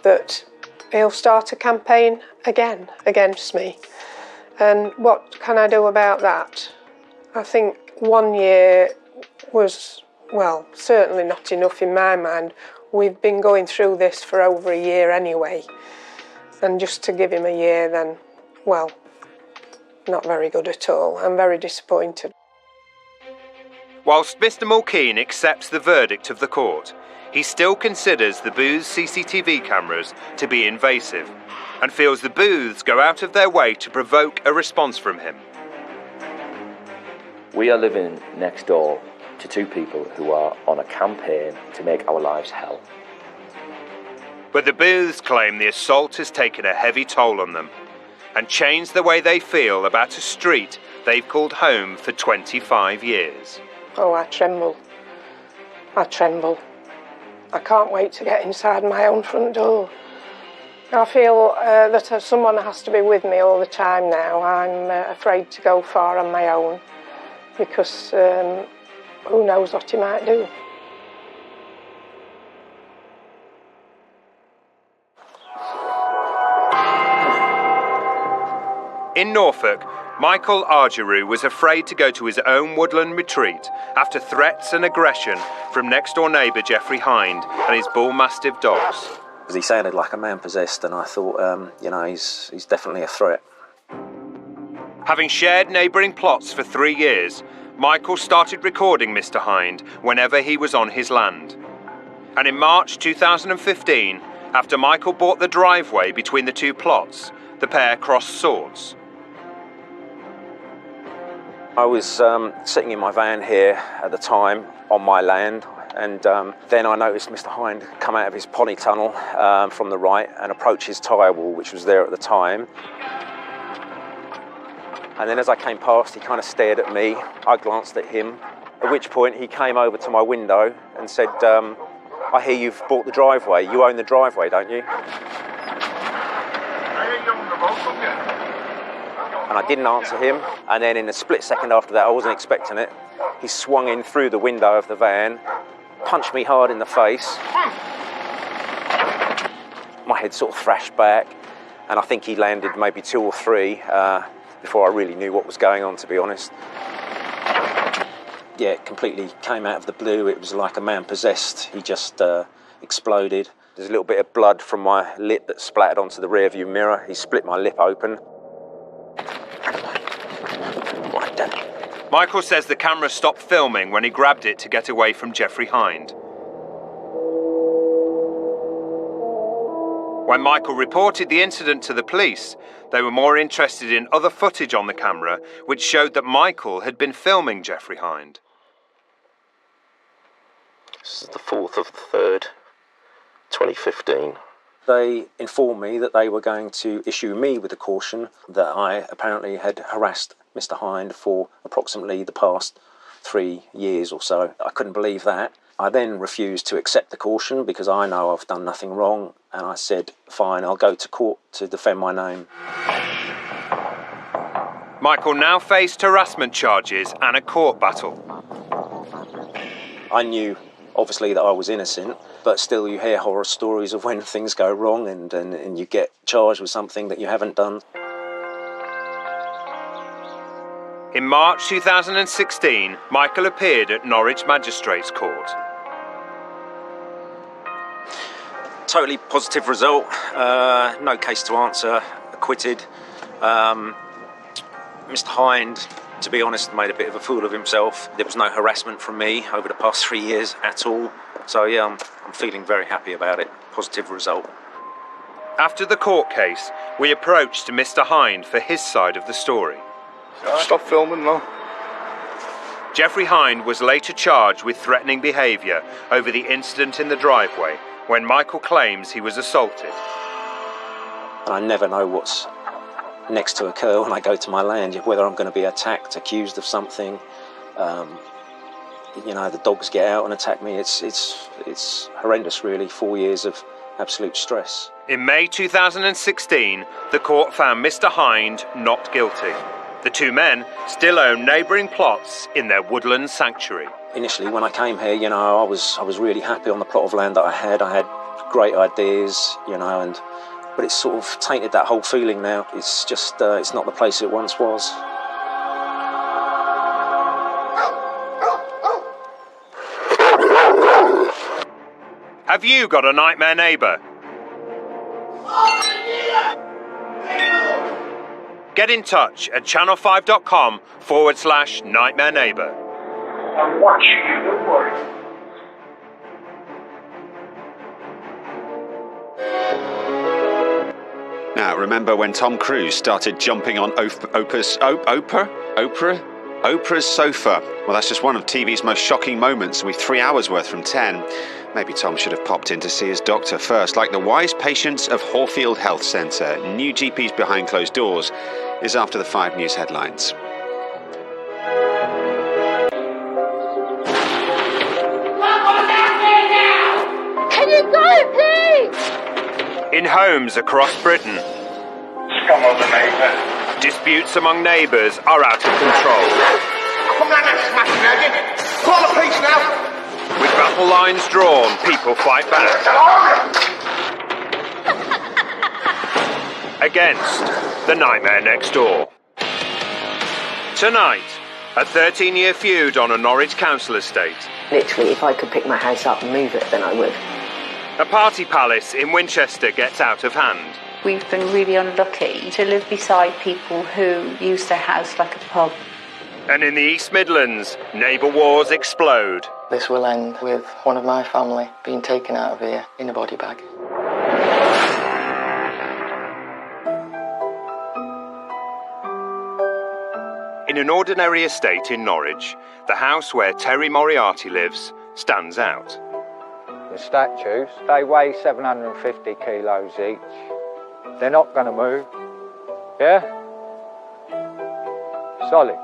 [SPEAKER 4] that he'll start a campaign again against me. And what can I do about that? I think 1 year was, well, certainly not enough in my mind. We've been going through this for over a year anyway. And just to give him a year then, well, not very good at all. I'm very disappointed.
[SPEAKER 1] Whilst Mr Mulkeen accepts the verdict of the court, he still considers the Booth's CCTV cameras to be invasive and feels the Booths go out of their way to provoke a response from him.
[SPEAKER 5] We are living next door to 2 people who are on a campaign to make our lives hell.
[SPEAKER 1] But the Booths claim the assault has taken a heavy toll on them and changed the way they feel about a street they've called home for 25 years.
[SPEAKER 4] Oh, I tremble. I tremble. I can't wait to get inside my own front door. I feel that someone has to be with me all the time now. I'm afraid to go far on my own because who knows what he might do.
[SPEAKER 1] In Norfolk, Michael Argeroux was afraid to go to his own woodland retreat after threats and aggression from next-door neighbour Geoffrey Hind and his bull mastiff dogs.
[SPEAKER 7] Because he sounded like a man possessed, and I thought, he's definitely a threat.
[SPEAKER 1] Having shared neighbouring plots for 3 years, Michael started recording Mr Hind whenever he was on his land. And in March 2015, after Michael bought the driveway between the 2 plots, the pair crossed swords.
[SPEAKER 7] I was sitting in my van here at the time on my land, and then I noticed Mr Hind come out of his polytunnel from the right and approach his tyre wall, which was there at the time. And then as I came past, he kind of stared at me. I glanced at him, at which point he came over to my window and said, I hear you've bought the driveway. You own the driveway, don't you? And I didn't answer him, and then in a split second after that, I wasn't expecting it, he swung in through the window of the van, punched me hard in the face, My head sort of thrashed back, and I think he landed maybe 2 or 3 before I really knew what was going on, to be honest. Yeah, it completely came out of the blue. It was like a man possessed. He just exploded. There's a little bit of blood from my lip that splattered onto the rearview mirror. He split my lip open. Right down.
[SPEAKER 1] Michael says the camera stopped filming when he grabbed it to get away from Jeffrey Hind. When Michael reported the incident to the police, they were more interested in other footage on the camera, which showed that Michael had been filming Jeffrey Hind.
[SPEAKER 11] This is the 4th of the 3rd, 2015.
[SPEAKER 7] They informed me that they were going to issue me with a caution that I apparently had harassed Mr. Hind for approximately the past 3 years or so. I couldn't believe that. I then refused to accept the caution because I know I've done nothing wrong, and I said, fine, I'll go to court to defend my name.
[SPEAKER 1] Michael now faced harassment charges and a court battle.
[SPEAKER 7] I knew, obviously, that I was innocent, but still you hear horror stories of when things go wrong and you get charged with something that you haven't done.
[SPEAKER 1] In March 2016, Michael appeared at Norwich Magistrates Court.
[SPEAKER 7] Totally positive result, no case to answer, acquitted. Mr. Hind, to be honest, made a bit of a fool of himself. There was no harassment from me over the past 3 years at all. So yeah, I'm feeling very happy about it. Positive result.
[SPEAKER 1] After the court case, we approached Mr. Hind for his side of the story.
[SPEAKER 2] Stop filming now.
[SPEAKER 1] Jeffrey Hind was later charged with threatening behaviour over the incident in the driveway when Michael claims he was assaulted.
[SPEAKER 7] And I never know what's next to occur when I go to my land, whether I'm going to be attacked, accused of something. You know, the dogs get out and attack me. It's horrendous, really. 4 years of absolute stress.
[SPEAKER 1] In May 2016, the court found Mr. Hind not guilty. The 2 men still own neighbouring plots in their woodland sanctuary.
[SPEAKER 7] Initially, when I came here, you know, I was really happy on the plot of land that I had. I had great ideas, you know, but it's sort of tainted that whole feeling now. It's just, it's not the place it once was.
[SPEAKER 1] Have you got a nightmare neighbour? Get in touch at channel5.com/nightmare neighbour.
[SPEAKER 2] I'm watching you, don't worry.
[SPEAKER 12] Now, remember when Tom Cruise started jumping on Oprah's sofa? Well, that's just one of TV's most shocking moments, with 3 hours worth from 10. Maybe Tom should have popped in to see his doctor first. Like the wise patients of Hawfield Health Centre, new GPs behind closed doors, is after the 5 News headlines.
[SPEAKER 13] Can you go, please?
[SPEAKER 1] In homes across Britain,
[SPEAKER 2] Scum of the neighbour.
[SPEAKER 1] disputes among neighbours are out of control.
[SPEAKER 2] Come on, smashing again. Call the police now.
[SPEAKER 1] With battle lines drawn, people fight back against the nightmare next door. Tonight, a 13-year feud on a Norwich council estate.
[SPEAKER 14] Literally, if I could pick my house up and move it, then I would.
[SPEAKER 1] A party palace in Winchester gets out of hand.
[SPEAKER 15] We've been really unlucky to live beside people who use their house like a pub.
[SPEAKER 1] And in the East Midlands, neighbour wars explode.
[SPEAKER 16] This will end with one of my family being taken out of here in a body bag.
[SPEAKER 1] In an ordinary estate in Norwich, the house where Terry Moriarty lives stands out.
[SPEAKER 17] The statues, they weigh 750 kilos each. They're not going to move. Yeah? Solid.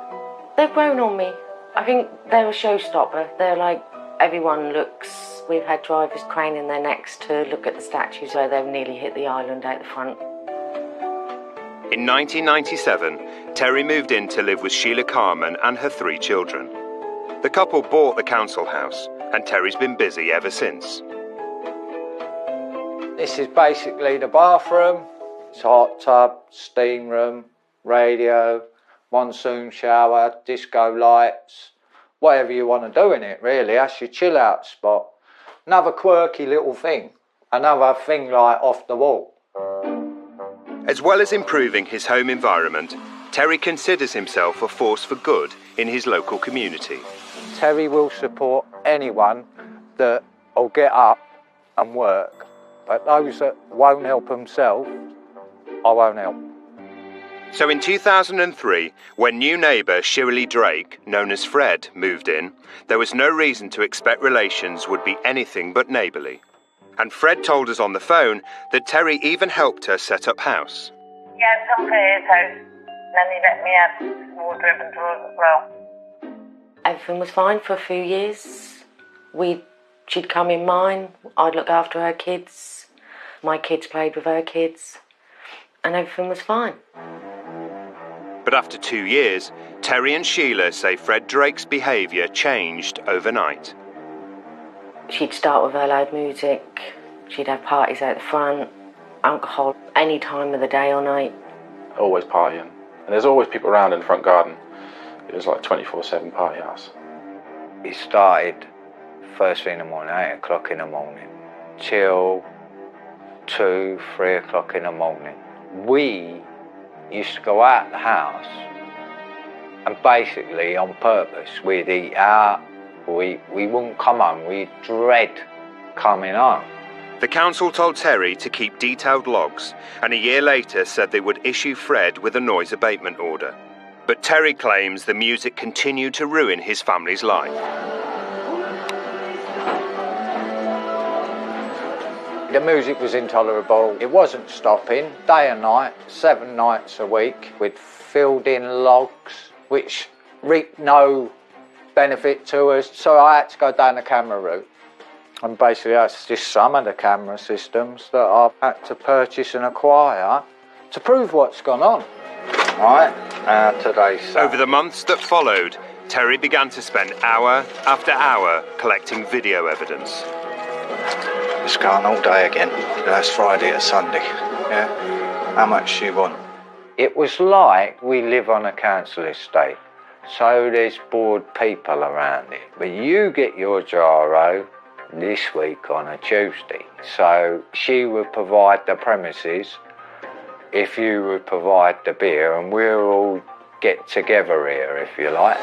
[SPEAKER 14] They've grown on me. I think they're a showstopper. They're like, everyone looks. We've had drivers craning their necks to look at the statues where they've nearly hit the island out the front.
[SPEAKER 1] In 1997, Terry moved in to live with Sheila Carman and her 3 children. The couple bought the council house, and Terry's been busy ever since.
[SPEAKER 17] This is basically the bathroom. It's a hot tub, steam room, radio, monsoon shower, disco lights, whatever you want to do in it, really. That's your chill out spot. Another quirky little thing, another thing like off the wall.
[SPEAKER 1] As well as improving his home environment, Terry considers himself a force for good in his local community.
[SPEAKER 17] Terry will support anyone that will get up and work, but those that won't help themselves, I won't help.
[SPEAKER 1] So in 2003, when new neighbour Shirley Drake, known as Fred, moved in, there was no reason to expect relations would be anything but neighbourly. And Fred told us on the phone that Terry even helped her set up house.
[SPEAKER 18] Yeah, I'd come to his house, and then he let me have wardrobe and drawers as well.
[SPEAKER 14] Everything was fine for a few years. She'd come in mine, I'd look after her kids, my kids played with her kids, and everything was fine.
[SPEAKER 1] But after 2 years, Terry and Sheila say Fred Drake's behaviour changed overnight.
[SPEAKER 14] She'd start with her loud music, she'd have parties out the front, alcohol any time of the day or night.
[SPEAKER 19] Always partying. And there's always people around in the front garden. It was like 24/7 party house.
[SPEAKER 17] It started first thing in the morning, 8 o'clock in the morning, till 2, 3 o'clock in the morning. We used to go out the house and basically on purpose we'd eat out, we wouldn't come home, we'd dread coming home.
[SPEAKER 1] The council told Terry to keep detailed logs, and a year later said they would issue Fred with a noise abatement order. But Terry claims the music continued to ruin his family's life.
[SPEAKER 17] The music was intolerable. It wasn't stopping, day and night, 7 nights a week. We'd filled in logs, which reaped no benefit to us, so I had to go down the camera route. And basically that's just some of the camera systems that I've had to purchase and acquire to prove what's gone on. Right, today's Saturday.
[SPEAKER 1] Over the months that followed, Terry began to spend hour after hour collecting video evidence.
[SPEAKER 17] It's gone all day again. Last Friday to Sunday. Yeah? How much do you want? It was like we live on a council estate, so there's bored people around it. But you get your gyro this week on a Tuesday. So she would provide the premises, if you would provide the beer, and we'll all get together here, if you like.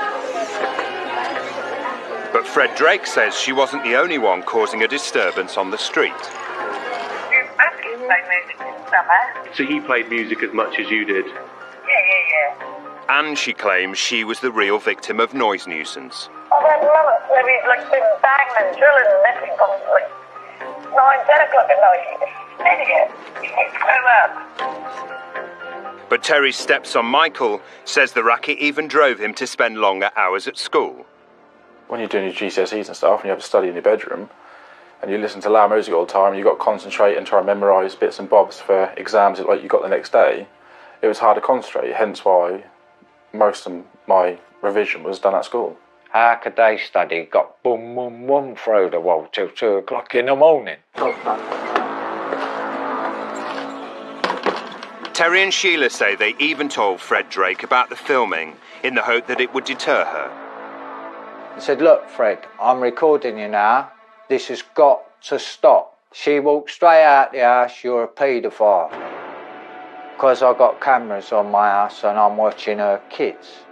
[SPEAKER 1] But Fred Drake says she wasn't the only one causing a disturbance on the street.
[SPEAKER 20] So he played music as much as you did?
[SPEAKER 18] Yeah.
[SPEAKER 1] And she claims she was the real victim of noise nuisance.
[SPEAKER 18] I've had moments where we've like been banging and drilling and everything from like 9, 10 o'clock at night. Idiot. It's grow up.
[SPEAKER 1] But Terry's stepson Michael says the racket even drove him to spend longer hours at school.
[SPEAKER 19] When you're doing your GCSEs and stuff and you have to study in your bedroom and you listen to loud music all the time and you've got to concentrate and try and memorise bits and bobs for exams like you got the next day, it was hard to concentrate, hence why most of my revision was done at school.
[SPEAKER 17] How could they study? Got boom, boom, boom through the wall till 2 o'clock in the morning.
[SPEAKER 1] Terry and Sheila say they even told Fred Drake about the filming in the hope that it would deter her.
[SPEAKER 17] I said, look, Fred, I'm recording you now. This has got to stop. She walked straight out the house, you're a paedophile. Because I've got cameras on my house and I'm watching her kids.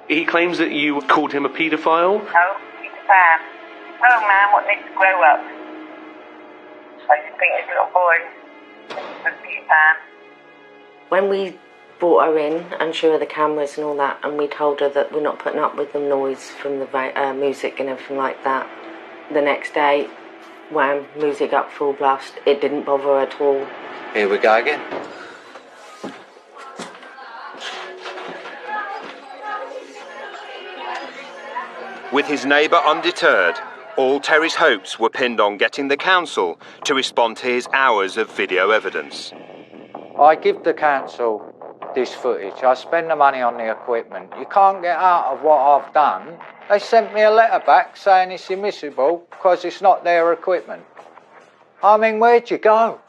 [SPEAKER 20] He claims that you called him a paedophile?
[SPEAKER 18] No, he's a fan. Oh man, what needs to grow up? I just think this little boy is a fan.
[SPEAKER 14] When we brought her in and showed her the cameras and all that, and we told her that we're not putting up with the noise from the music and everything like that, the next day, wham, music up full blast, it didn't bother her at all.
[SPEAKER 17] Here we go again.
[SPEAKER 1] With his neighbour undeterred, all Terry's hopes were pinned on getting the council to respond to his hours of video evidence.
[SPEAKER 17] I give the council this footage. I spend the money on the equipment. You can't get out of what I've done. They sent me a letter back saying it's admissible because it's not their equipment. I mean, where'd you go?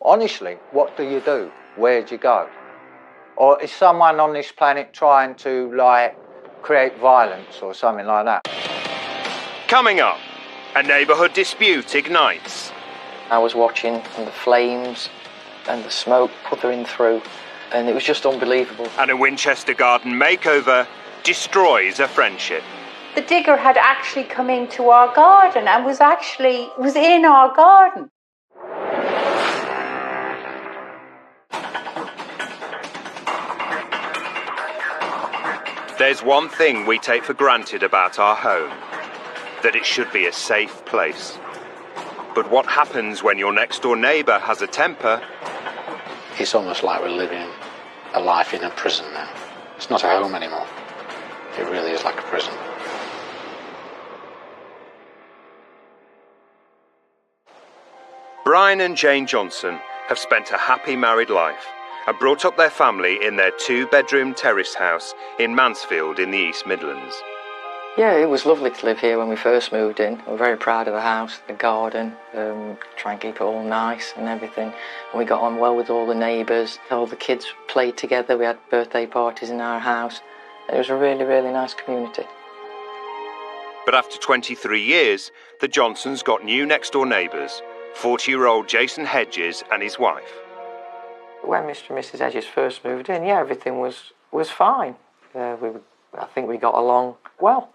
[SPEAKER 17] Honestly, what do you do? Where do you go? Or is someone on this planet trying to, like, create violence or something like that?
[SPEAKER 1] Coming up, a neighbourhood dispute ignites.
[SPEAKER 16] I was watching and the flames and the smoke puthering through, and it was just unbelievable.
[SPEAKER 1] And a Winchester garden makeover destroys a friendship.
[SPEAKER 15] The digger had actually come into our garden and was in our garden.
[SPEAKER 1] There's one thing we take for granted about our home, that it should be a safe place. But what happens when your next door neighbour has a temper?
[SPEAKER 3] It's almost like we're living a life in a prison now. It's not a home anymore. It really is like a prison.
[SPEAKER 1] Brian and Jane Johnson have spent a happy married life and brought up their family in their 2-bedroom terrace house in Mansfield in the East Midlands.
[SPEAKER 16] Yeah, it was lovely to live here when we first moved in. We were very proud of the house, the garden, try and keep it all nice and everything. And we got on well with all the neighbours. All the kids played together. We had birthday parties in our house. And it was a really, really nice community.
[SPEAKER 1] But after 23 years, the Johnsons got new next-door neighbours, 40-year-old Jason Hedges and his wife.
[SPEAKER 16] When Mr. and Mrs. Hedges first moved in, yeah, everything was fine. I think we got along well,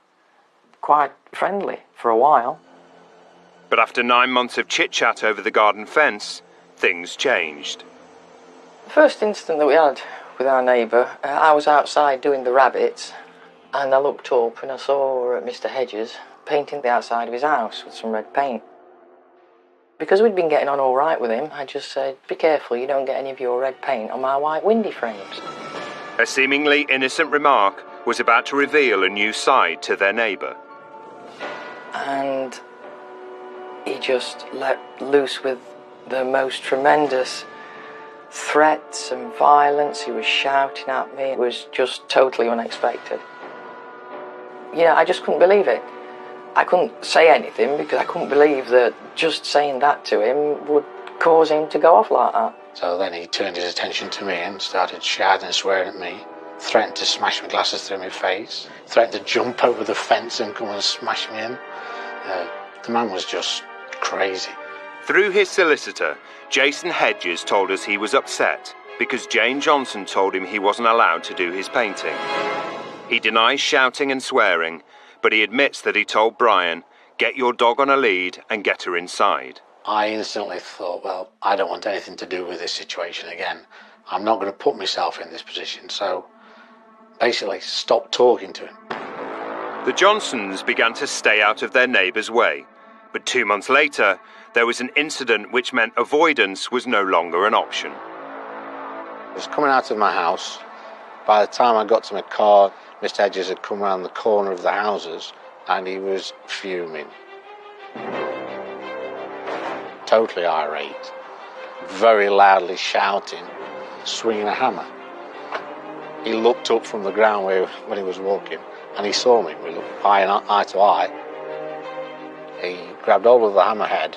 [SPEAKER 16] quite friendly for a while.
[SPEAKER 1] But after 9 months of chit-chat over the garden fence, things changed.
[SPEAKER 16] The first incident that we had with our neighbour, I was outside doing the rabbits, and I looked up and I saw Mr. Hedges painting the outside of his house with some red paint. Because we'd been getting on all right with him, I just said, be careful you don't get any of your red paint on my white windy frames.
[SPEAKER 1] A seemingly innocent remark was about to reveal a new side to their neighbour.
[SPEAKER 16] And he just let loose with the most tremendous threats and violence. He was shouting at me. It was just totally unexpected. Yeah, I just couldn't believe it. I couldn't say anything because I couldn't believe that just saying that to him would cause him to go off like that.
[SPEAKER 3] So then he turned his attention to me and started shouting and swearing at me, threatened to smash my glasses through my face, threatened to jump over the fence and come and smash me in. The man was just crazy.
[SPEAKER 1] Through his solicitor, Jason Hedges told us he was upset because Jane Johnson told him he wasn't allowed to do his painting. He denies shouting and swearing, but he admits that he told Brian, get your dog on a lead and get her inside.
[SPEAKER 3] I instantly thought, well, I don't want anything to do with this situation again. I'm not going to put myself in this position, so basically stopped talking to him.
[SPEAKER 1] The Johnsons began to stay out of their neighbour's way, but 2 months later, there was an incident which meant avoidance was no longer an option.
[SPEAKER 3] I was coming out of my house. By the time I got to my car, Mr. Hedges had come round the corner of the houses and he was fuming. Totally irate, very loudly shouting, swinging a hammer. He looked up from the ground when he was walking and he saw me. We looked eye to eye. He grabbed hold of the hammerhead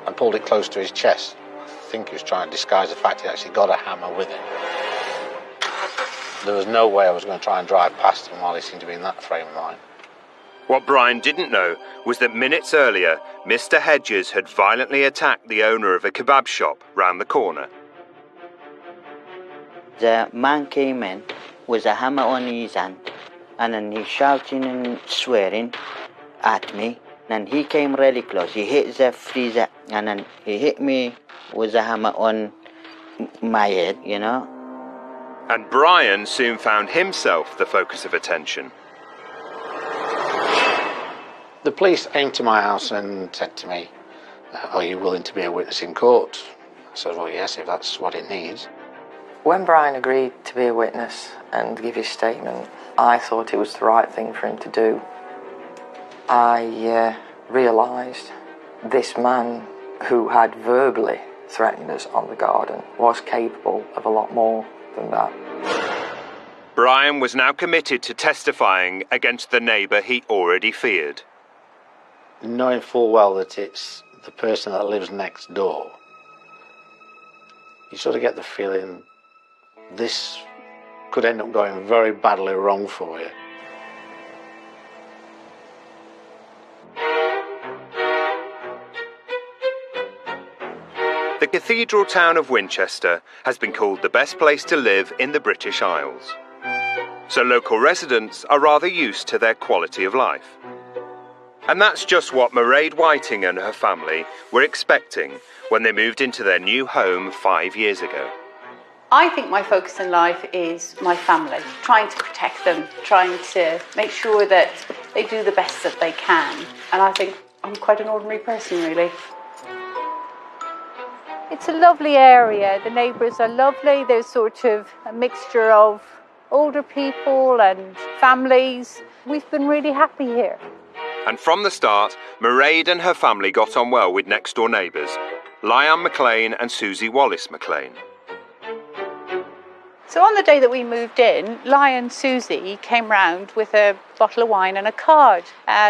[SPEAKER 3] and pulled it close to his chest. I think he was trying to disguise the fact he actually got a hammer with him. There was no way I was going to try and drive past him while he seemed to be in that frame of mind.
[SPEAKER 1] What Brian didn't know was that minutes earlier, Mr. Hedges had violently attacked the owner of a kebab shop round the corner.
[SPEAKER 21] The man came in with a hammer on his hand, and then he's shouting and swearing at me. And he came really close. He hit the freezer, and then he hit me with a hammer on my head, you know.
[SPEAKER 1] And Brian soon found himself the focus of attention.
[SPEAKER 3] The police came to my house and said to me, are you willing to be a witness in court? I said, well, yes, if that's what it needs.
[SPEAKER 16] When Brian agreed to be a witness and give his statement, I thought it was the right thing for him to do. I realised this man who had verbally threatened us on the garden was capable of a lot more than that.
[SPEAKER 1] Brian was now committed to testifying against the neighbour he already feared.
[SPEAKER 3] Knowing full well that it's the person that lives next door, You sort of get the feeling this could end up going very badly wrong for you.
[SPEAKER 1] The cathedral town of Winchester has been called the best place to live in the British Isles. So local residents are rather used to their quality of life. And that's just what Mairead Whiting and her family were expecting when they moved into their new home 5 years ago.
[SPEAKER 15] I think my focus in life is my family, trying to protect them, trying to make sure that they do the best that they can. And I think I'm quite an ordinary person, really.
[SPEAKER 9] It's a lovely area. The neighbours are lovely. There's sort of a mixture of older people and families. We've been really happy here.
[SPEAKER 1] And from the start, Mairead and her family got on well with next-door neighbours, Lyon McLean and Susie Wallace McLean.
[SPEAKER 9] So on the day that we moved in, Lyon and Susie came round with a bottle of wine and a card.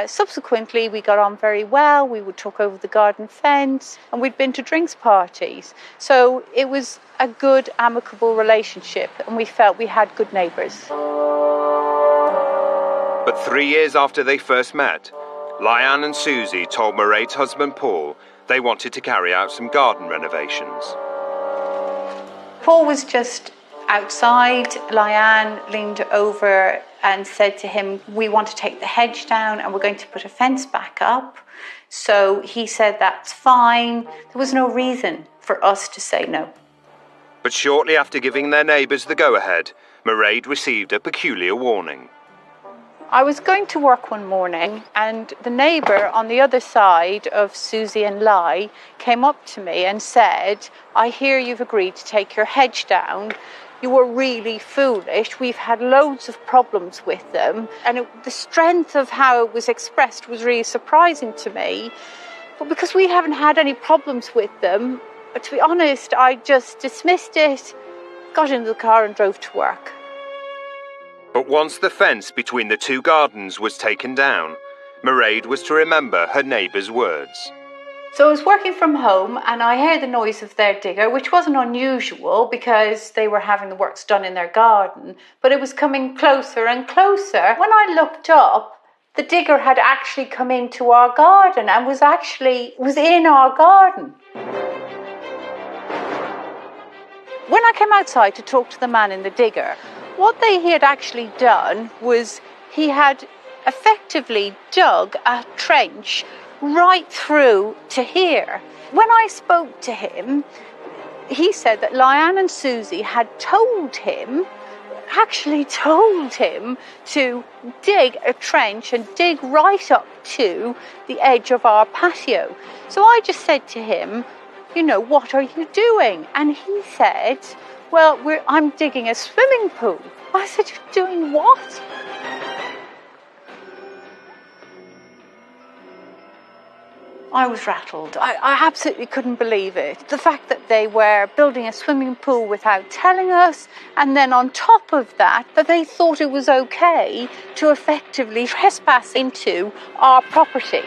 [SPEAKER 9] Subsequently, we got on very well. We would talk over the garden fence and we'd been to drinks parties. So it was a good, amicable relationship and we felt we had good neighbours.
[SPEAKER 1] But 3 years after they first met, Lyon and Susie told Mairead's husband Paul they wanted to carry out some garden renovations.
[SPEAKER 15] Paul was just outside. Lyon leaned over and said to him, we want to take the hedge down and we're going to put a fence back up. So he said, that's fine. There was no reason for us to say no.
[SPEAKER 1] But shortly after giving their neighbours the go-ahead, Mairead received a peculiar warning.
[SPEAKER 9] I was going to work one morning and the neighbour on the other side of Susie and Lai came up to me and said, I hear you've agreed to take your hedge down. You were really foolish. We've had loads of problems with them. And the strength of how it was expressed was really surprising to me. But because we haven't had any problems with them, to be honest, I just dismissed it, got into the car and drove to work.
[SPEAKER 1] But once the fence between the two gardens was taken down, Mairead was to remember her neighbour's words.
[SPEAKER 15] So I was working from home and I heard the noise of their digger, which wasn't unusual because they were having the works done in their garden, but it was coming closer and closer. When I looked up, the digger had actually come into our garden and was in our garden.
[SPEAKER 9] When I came outside to talk to the man in the digger, what he had actually done was he had effectively dug a trench right through to here. When I spoke to him, he said that Lyon and Susie had told him to dig a trench and dig right up to the edge of our patio. So I just said to him, what are you doing? And he said, well, I'm digging a swimming pool. I said, you're doing what?
[SPEAKER 15] I was rattled.
[SPEAKER 9] I absolutely couldn't believe it. The fact that they were building a swimming pool without telling us, and then on top of that they thought it was okay to effectively trespass into our property.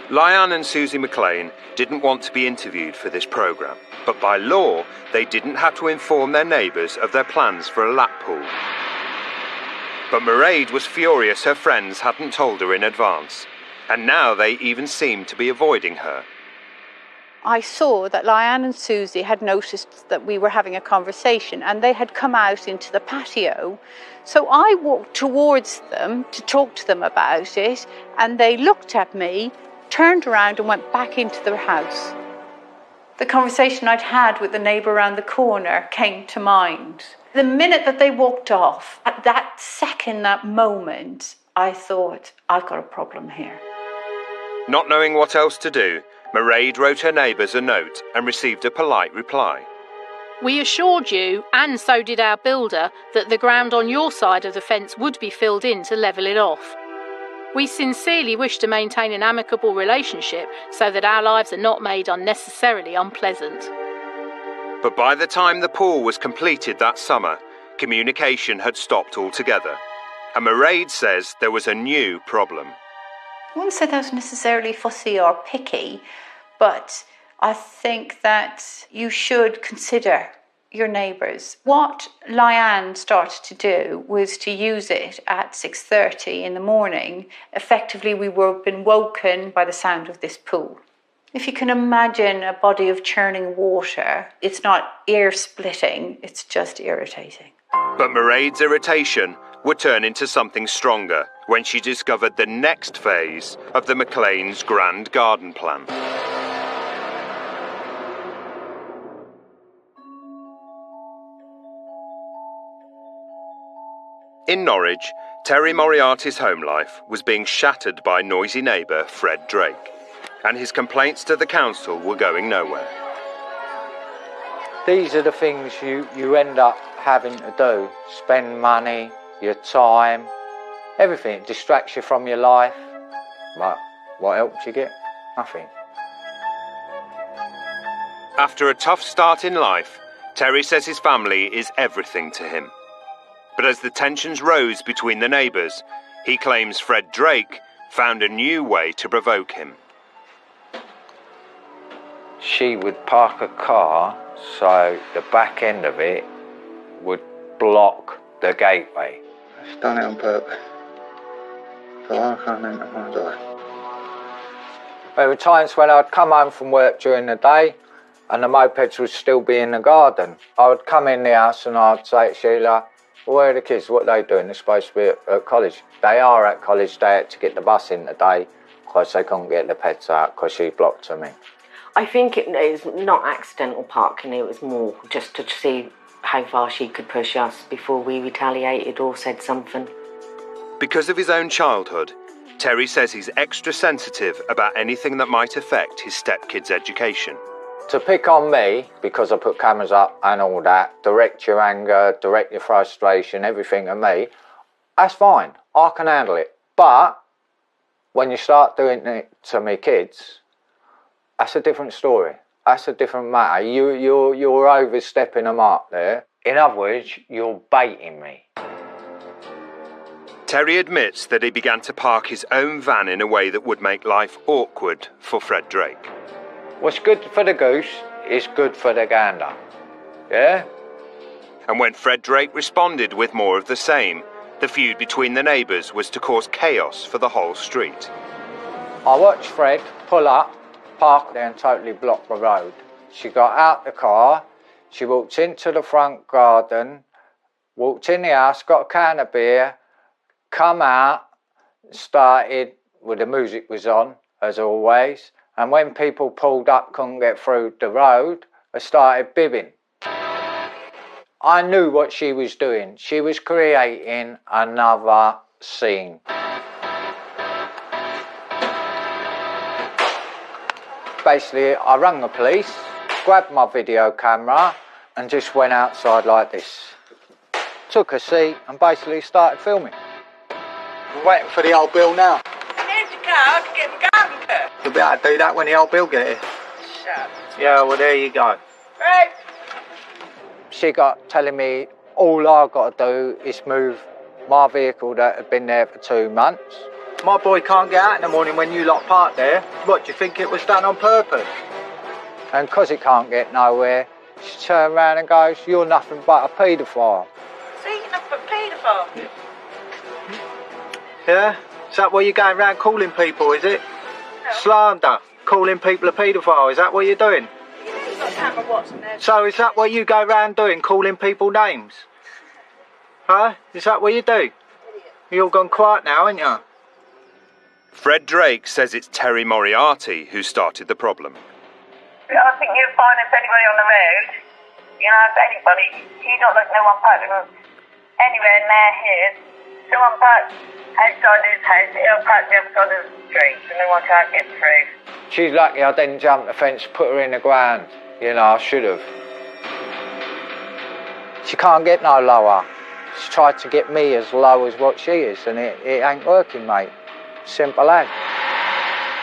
[SPEAKER 1] Lyon and Susie McLean didn't want to be interviewed for this programme, but by law, they didn't have to inform their neighbours of their plans for a lap pool. But Mairead was furious her friends hadn't told her in advance, and now they even seemed to be avoiding her.
[SPEAKER 9] I saw that Lyon and Susie had noticed that we were having a conversation and they had come out into the patio. So I walked towards them to talk to them about it, and they looked at me, turned around and went back into their house.
[SPEAKER 15] The conversation I'd had with the neighbour around the corner came to mind. The minute that they walked off, at that second, that moment, I thought, I've got a problem here.
[SPEAKER 1] Not knowing what else to do, Mairead wrote her neighbours a note and received a polite reply.
[SPEAKER 22] We assured you, and so did our builder, that the ground on your side of the fence would be filled in to level it off. We sincerely wish to maintain an amicable relationship so that our lives are not made unnecessarily unpleasant.
[SPEAKER 1] But by the time the pool was completed that summer, communication had stopped altogether. And Mairead says there was a new problem.
[SPEAKER 15] I wouldn't say that I was necessarily fussy or picky, but I think that you should consider your neighbours. What Lyanne started to do was to use it at 6:30 in the morning. Effectively, we were been woken by the sound of this pool. If you can imagine a body of churning water, it's not ear-splitting, it's just irritating.
[SPEAKER 1] But Mairead's irritation would turn into something stronger when she discovered the next phase of the McLean's grand garden plan. In Norwich, Terry Moriarty's home life was being shattered by noisy neighbour Fred Drake, and his complaints to the council were going nowhere.
[SPEAKER 17] These are the things you end up having to do. Spend money, your time, everything. It distracts you from your life. But what helps you get? Nothing.
[SPEAKER 1] After a tough start in life, Terry says his family is everything to him. But as the tensions rose between the neighbours, he claims Fred Drake found a new way to provoke him.
[SPEAKER 17] She would park a car so the back end of it would block the gateway.
[SPEAKER 8] It's done it on purpose. So I can't enter my door.
[SPEAKER 17] There were times when I'd come home from work during the day and the mopeds would still be in the garden. I would come in the house and I'd say to Sheila, where are the kids? What are they doing? They're supposed to be at college. They are at college. They had to get the bus in today because they couldn't get the pets out because she blocked to me.
[SPEAKER 14] I think it was not accidental parking, it was more just to see how far she could push us before we retaliated or said something.
[SPEAKER 1] Because of his own childhood, Terry says he's extra sensitive about anything that might affect his stepkid's education.
[SPEAKER 17] To pick on me, because I put cameras up and all that, direct your anger, direct your frustration, everything at me, that's fine. I can handle it. But when you start doing it to me kids, that's a different story. That's a different matter. You're overstepping a mark there. In other words, you're baiting me.
[SPEAKER 1] Terry admits that he began to park his own van in a way that would make life awkward for Fred Drake.
[SPEAKER 17] What's good for the goose is good for the gander. Yeah?
[SPEAKER 1] And when Fred Drake responded with more of the same, the feud between the neighbours was to cause chaos for the whole street.
[SPEAKER 17] I watched Fred pull up, park there and totally block the road. She got out the car, she walked into the front garden, walked in the house, got a can of beer, come out, started, well, the music was on, as always, and when people pulled up, couldn't get through the road, I started bibbing. I knew what she was doing. She was creating another scene. Basically, I rang the police, grabbed my video camera and just went outside like this. Took a seat and basically started filming.
[SPEAKER 8] I'm waiting for the old Bill now.
[SPEAKER 18] Here's the car to get the garden cut.
[SPEAKER 8] You'll be able to do that when the old Bill get here.
[SPEAKER 18] Shut.
[SPEAKER 8] Yeah, well, there you go.
[SPEAKER 18] Right.
[SPEAKER 17] She got telling me all I got to do is move my vehicle that had been there for 2 months.
[SPEAKER 8] My boy can't get out in the morning when you lot park there. What, do you think it was done on purpose?
[SPEAKER 17] And because it can't get nowhere, she turned around and goes, you're nothing but a paedophile.
[SPEAKER 18] So you're not a paedophile?
[SPEAKER 8] Yeah? Is that what you're going around calling people, is it?
[SPEAKER 18] No.
[SPEAKER 8] Slander. Calling people a paedophile, is that what you're doing?
[SPEAKER 18] You know you've got a camera watching there.
[SPEAKER 8] So is that what you go around doing, calling people names? Huh? Is that what you do? You're all gone quiet now, ain't you?
[SPEAKER 1] Fred Drake says it's Terry Moriarty who started the problem.
[SPEAKER 18] I think you'll find if anybody on the road, you know, if anybody, you don't look no one parking anywhere near here. Someone parks outside his house, he'll park the other side of the street and no one can't get through.
[SPEAKER 17] She's lucky I didn't jump the fence, put her in the ground. You know, I should have. She can't get no lower. She tried to get me as low as what she is, and it ain't working, mate. Simple as.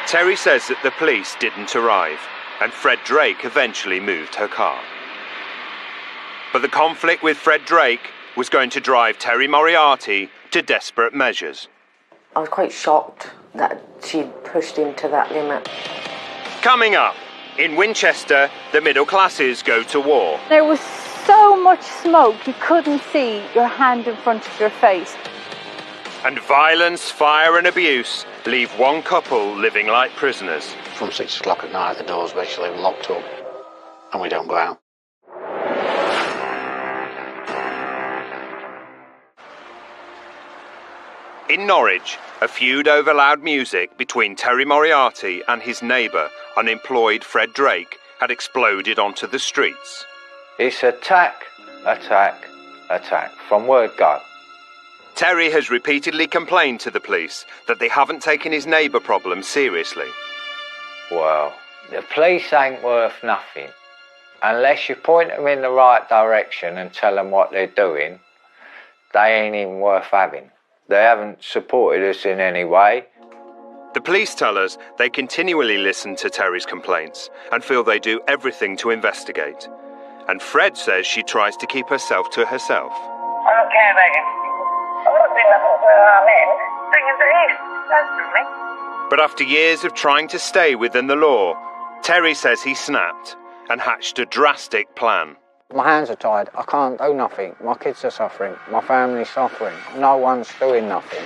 [SPEAKER 1] Terry says that the police didn't arrive, and Fred Drake eventually moved her car. But the conflict with Fred Drake was going to drive Terry Moriarty to desperate measures.
[SPEAKER 14] I was quite shocked that she'd pushed into that limit.
[SPEAKER 1] Coming up, In Winchester, the middle classes go to war.
[SPEAKER 15] There was so much smoke you couldn't see your hand in front of your face.
[SPEAKER 1] And violence, fire and abuse leave one couple living like prisoners.
[SPEAKER 3] From 6 o'clock at night, the doors basically locked up and we don't go out.
[SPEAKER 1] In Norwich, a feud over loud music between Terry Moriarty and his neighbour, unemployed Fred Drake, had exploded onto the streets.
[SPEAKER 17] It's attack, attack, attack, from word go.
[SPEAKER 1] Terry has repeatedly complained to the police that they haven't taken his neighbour problem seriously.
[SPEAKER 17] Well, the police ain't worth nothing. Unless you point them in the right direction and tell them what they're doing, they ain't even worth having. They haven't supported us in any way.
[SPEAKER 1] The police tell us they continually listen to Terry's complaints and feel they do everything to investigate. And Fred says she tries to keep herself to herself.
[SPEAKER 18] I don't care about you. I won't do nothing where I'm in. Bring him to East. That's for me.
[SPEAKER 1] But after years of trying to stay within the law, Terry says he snapped and hatched a drastic plan.
[SPEAKER 17] My hands are tied. I can't do nothing. My kids are suffering. My family's suffering. No one's doing nothing.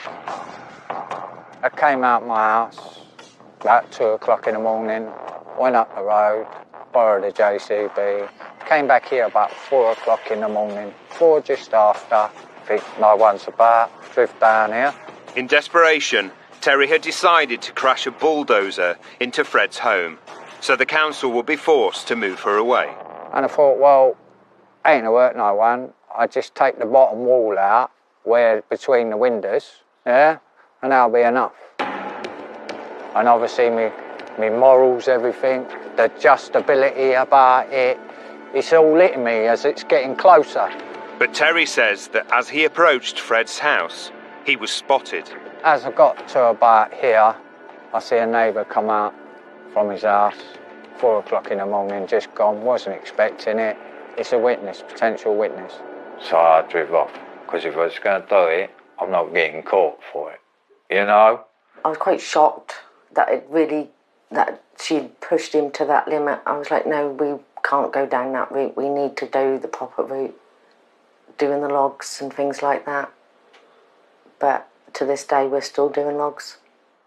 [SPEAKER 17] I came out my house about 2 o'clock in the morning, went up the road, borrowed a JCB, came back here about 4 o'clock in the morning, 4 just after, think no one's about, drift down here.
[SPEAKER 1] In desperation, Terry had decided to crash a bulldozer into Fred's home, so the council would be forced to move her away.
[SPEAKER 17] And I thought, well, ain't gonna hurt no one. I just take the bottom wall out, where between the windows, yeah, and that'll be enough. And obviously me morals, everything, the justability about it, it's all hitting me as it's getting closer.
[SPEAKER 1] But Terry says that as he approached Fred's house, he was spotted.
[SPEAKER 17] As I got to about here, I see a neighbour come out from his house, 4 o'clock in the morning, just gone, wasn't expecting it. It's a witness, potential witness. So I drove off, because if I was going to do it, I'm not getting caught for it, you know?
[SPEAKER 14] I was quite shocked that she'd pushed him to that limit. I was like, no, we can't go down that route. We need to do the proper route, doing the logs and things like that. But to this day, we're still doing logs.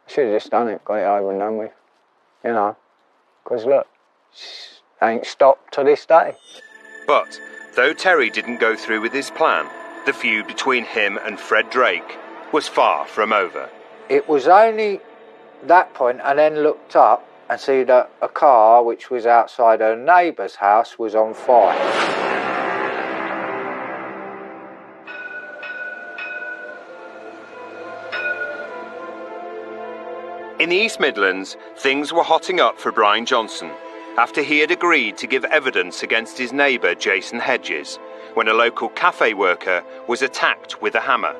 [SPEAKER 17] I should have just done it, got it over and done with, you know? Because look, it ain't stopped to this day.
[SPEAKER 1] But though Terry didn't go through with his plan, the feud between him and Fred Drake was far from over.
[SPEAKER 17] It was only that point I then looked up and see that a car which was outside her neighbour's house was on fire.
[SPEAKER 1] In the East Midlands, things were hotting up for Brian Johnson after he had agreed to give evidence against his neighbour Jason Hedges when a local cafe worker was attacked with a hammer.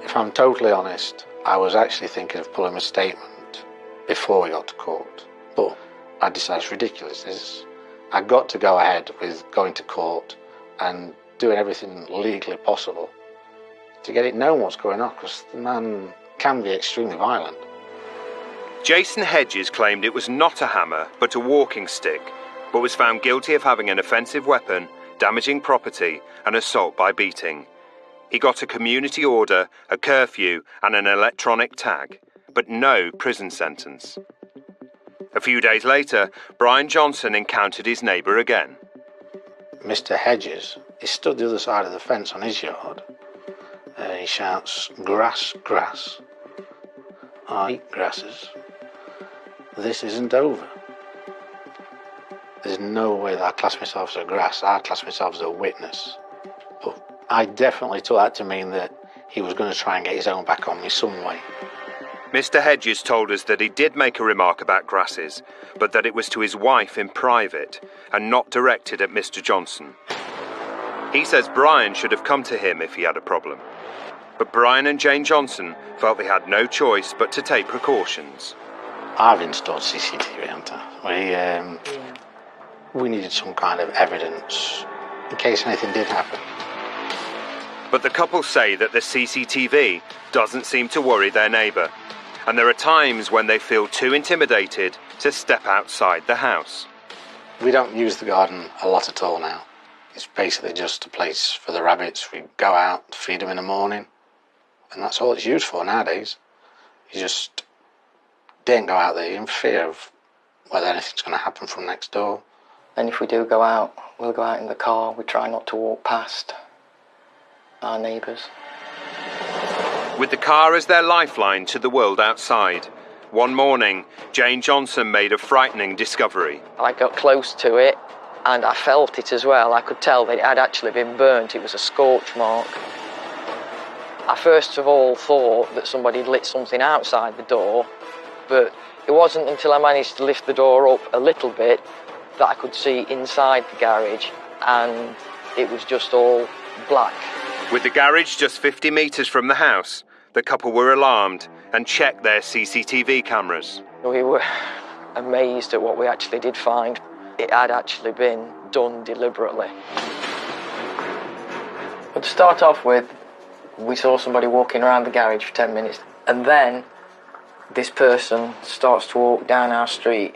[SPEAKER 3] If I'm totally honest, I was actually thinking of pulling a statement before we got to court. But I decided it's ridiculous. I got to go ahead with going to court and doing everything legally possible to get it known what's going on, because the man can be extremely violent.
[SPEAKER 1] Jason Hedges claimed it was not a hammer, but a walking stick, but was found guilty of having an offensive weapon, damaging property, and assault by beating. He got a community order, a curfew, and an electronic tag, but no prison sentence. A few days later, Brian Johnson encountered his neighbour again.
[SPEAKER 3] Mr. Hedges is stood the other side of the fence on his yard. He shouts, "Grass, grass. I eat grasses. This isn't over." There's no way that I class myself as a grass. I class myself as a witness. But I definitely took that to mean that he was going to try and get his own back on me some way.
[SPEAKER 1] Mr. Hedges told us that he did make a remark about grasses, but that it was to his wife in private and not directed at Mr. Johnson. He says Brian should have come to him if he had a problem. But Brian and Jane Johnson felt they had no choice but to take precautions.
[SPEAKER 3] I've installed CCTV, haven't I? We needed some kind of evidence in case anything did happen.
[SPEAKER 1] But the couple say that the CCTV doesn't seem to worry their neighbour, and there are times when they feel too intimidated to step outside the house.
[SPEAKER 3] We don't use the garden a lot at all now. It's basically just a place for the rabbits. We go out, feed them in the morning, and that's all it's used for nowadays. You just don't go out there in fear of whether anything's going to happen from next door.
[SPEAKER 16] And if we do go out, we'll go out in the car. We try not to walk past our neighbours.
[SPEAKER 1] With the car as their lifeline to the world outside, one morning, Jane Johnson made a frightening discovery.
[SPEAKER 16] I got close to it and I felt it as well. I could tell that it had actually been burnt. It was a scorch mark. I first of all thought that somebody had lit something outside the door, but it wasn't until I managed to lift the door up a little bit that I could see inside the garage, and it was just all black.
[SPEAKER 1] With the garage just 50 metres from the house, the couple were alarmed and checked their CCTV cameras.
[SPEAKER 16] We were amazed at what we actually did find. It had actually been done deliberately. But to start off with, we saw somebody walking around the garage for 10 minutes, and then this person starts to walk down our street.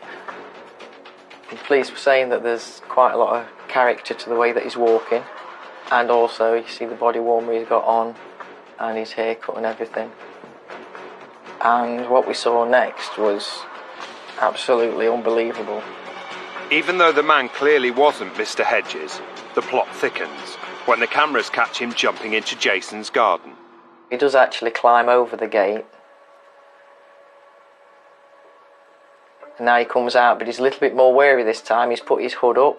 [SPEAKER 16] The police were saying that there's quite a lot of character to the way that he's walking, and also you see the body warmer he's got on and his haircut and everything. And what we saw next was absolutely unbelievable.
[SPEAKER 1] Even though the man clearly wasn't Mr. Hedges, the plot thickens when the cameras catch him jumping into Jason's garden.
[SPEAKER 16] He does actually climb over the gate. And now he comes out, but he's a little bit more wary this time. He's put his hood up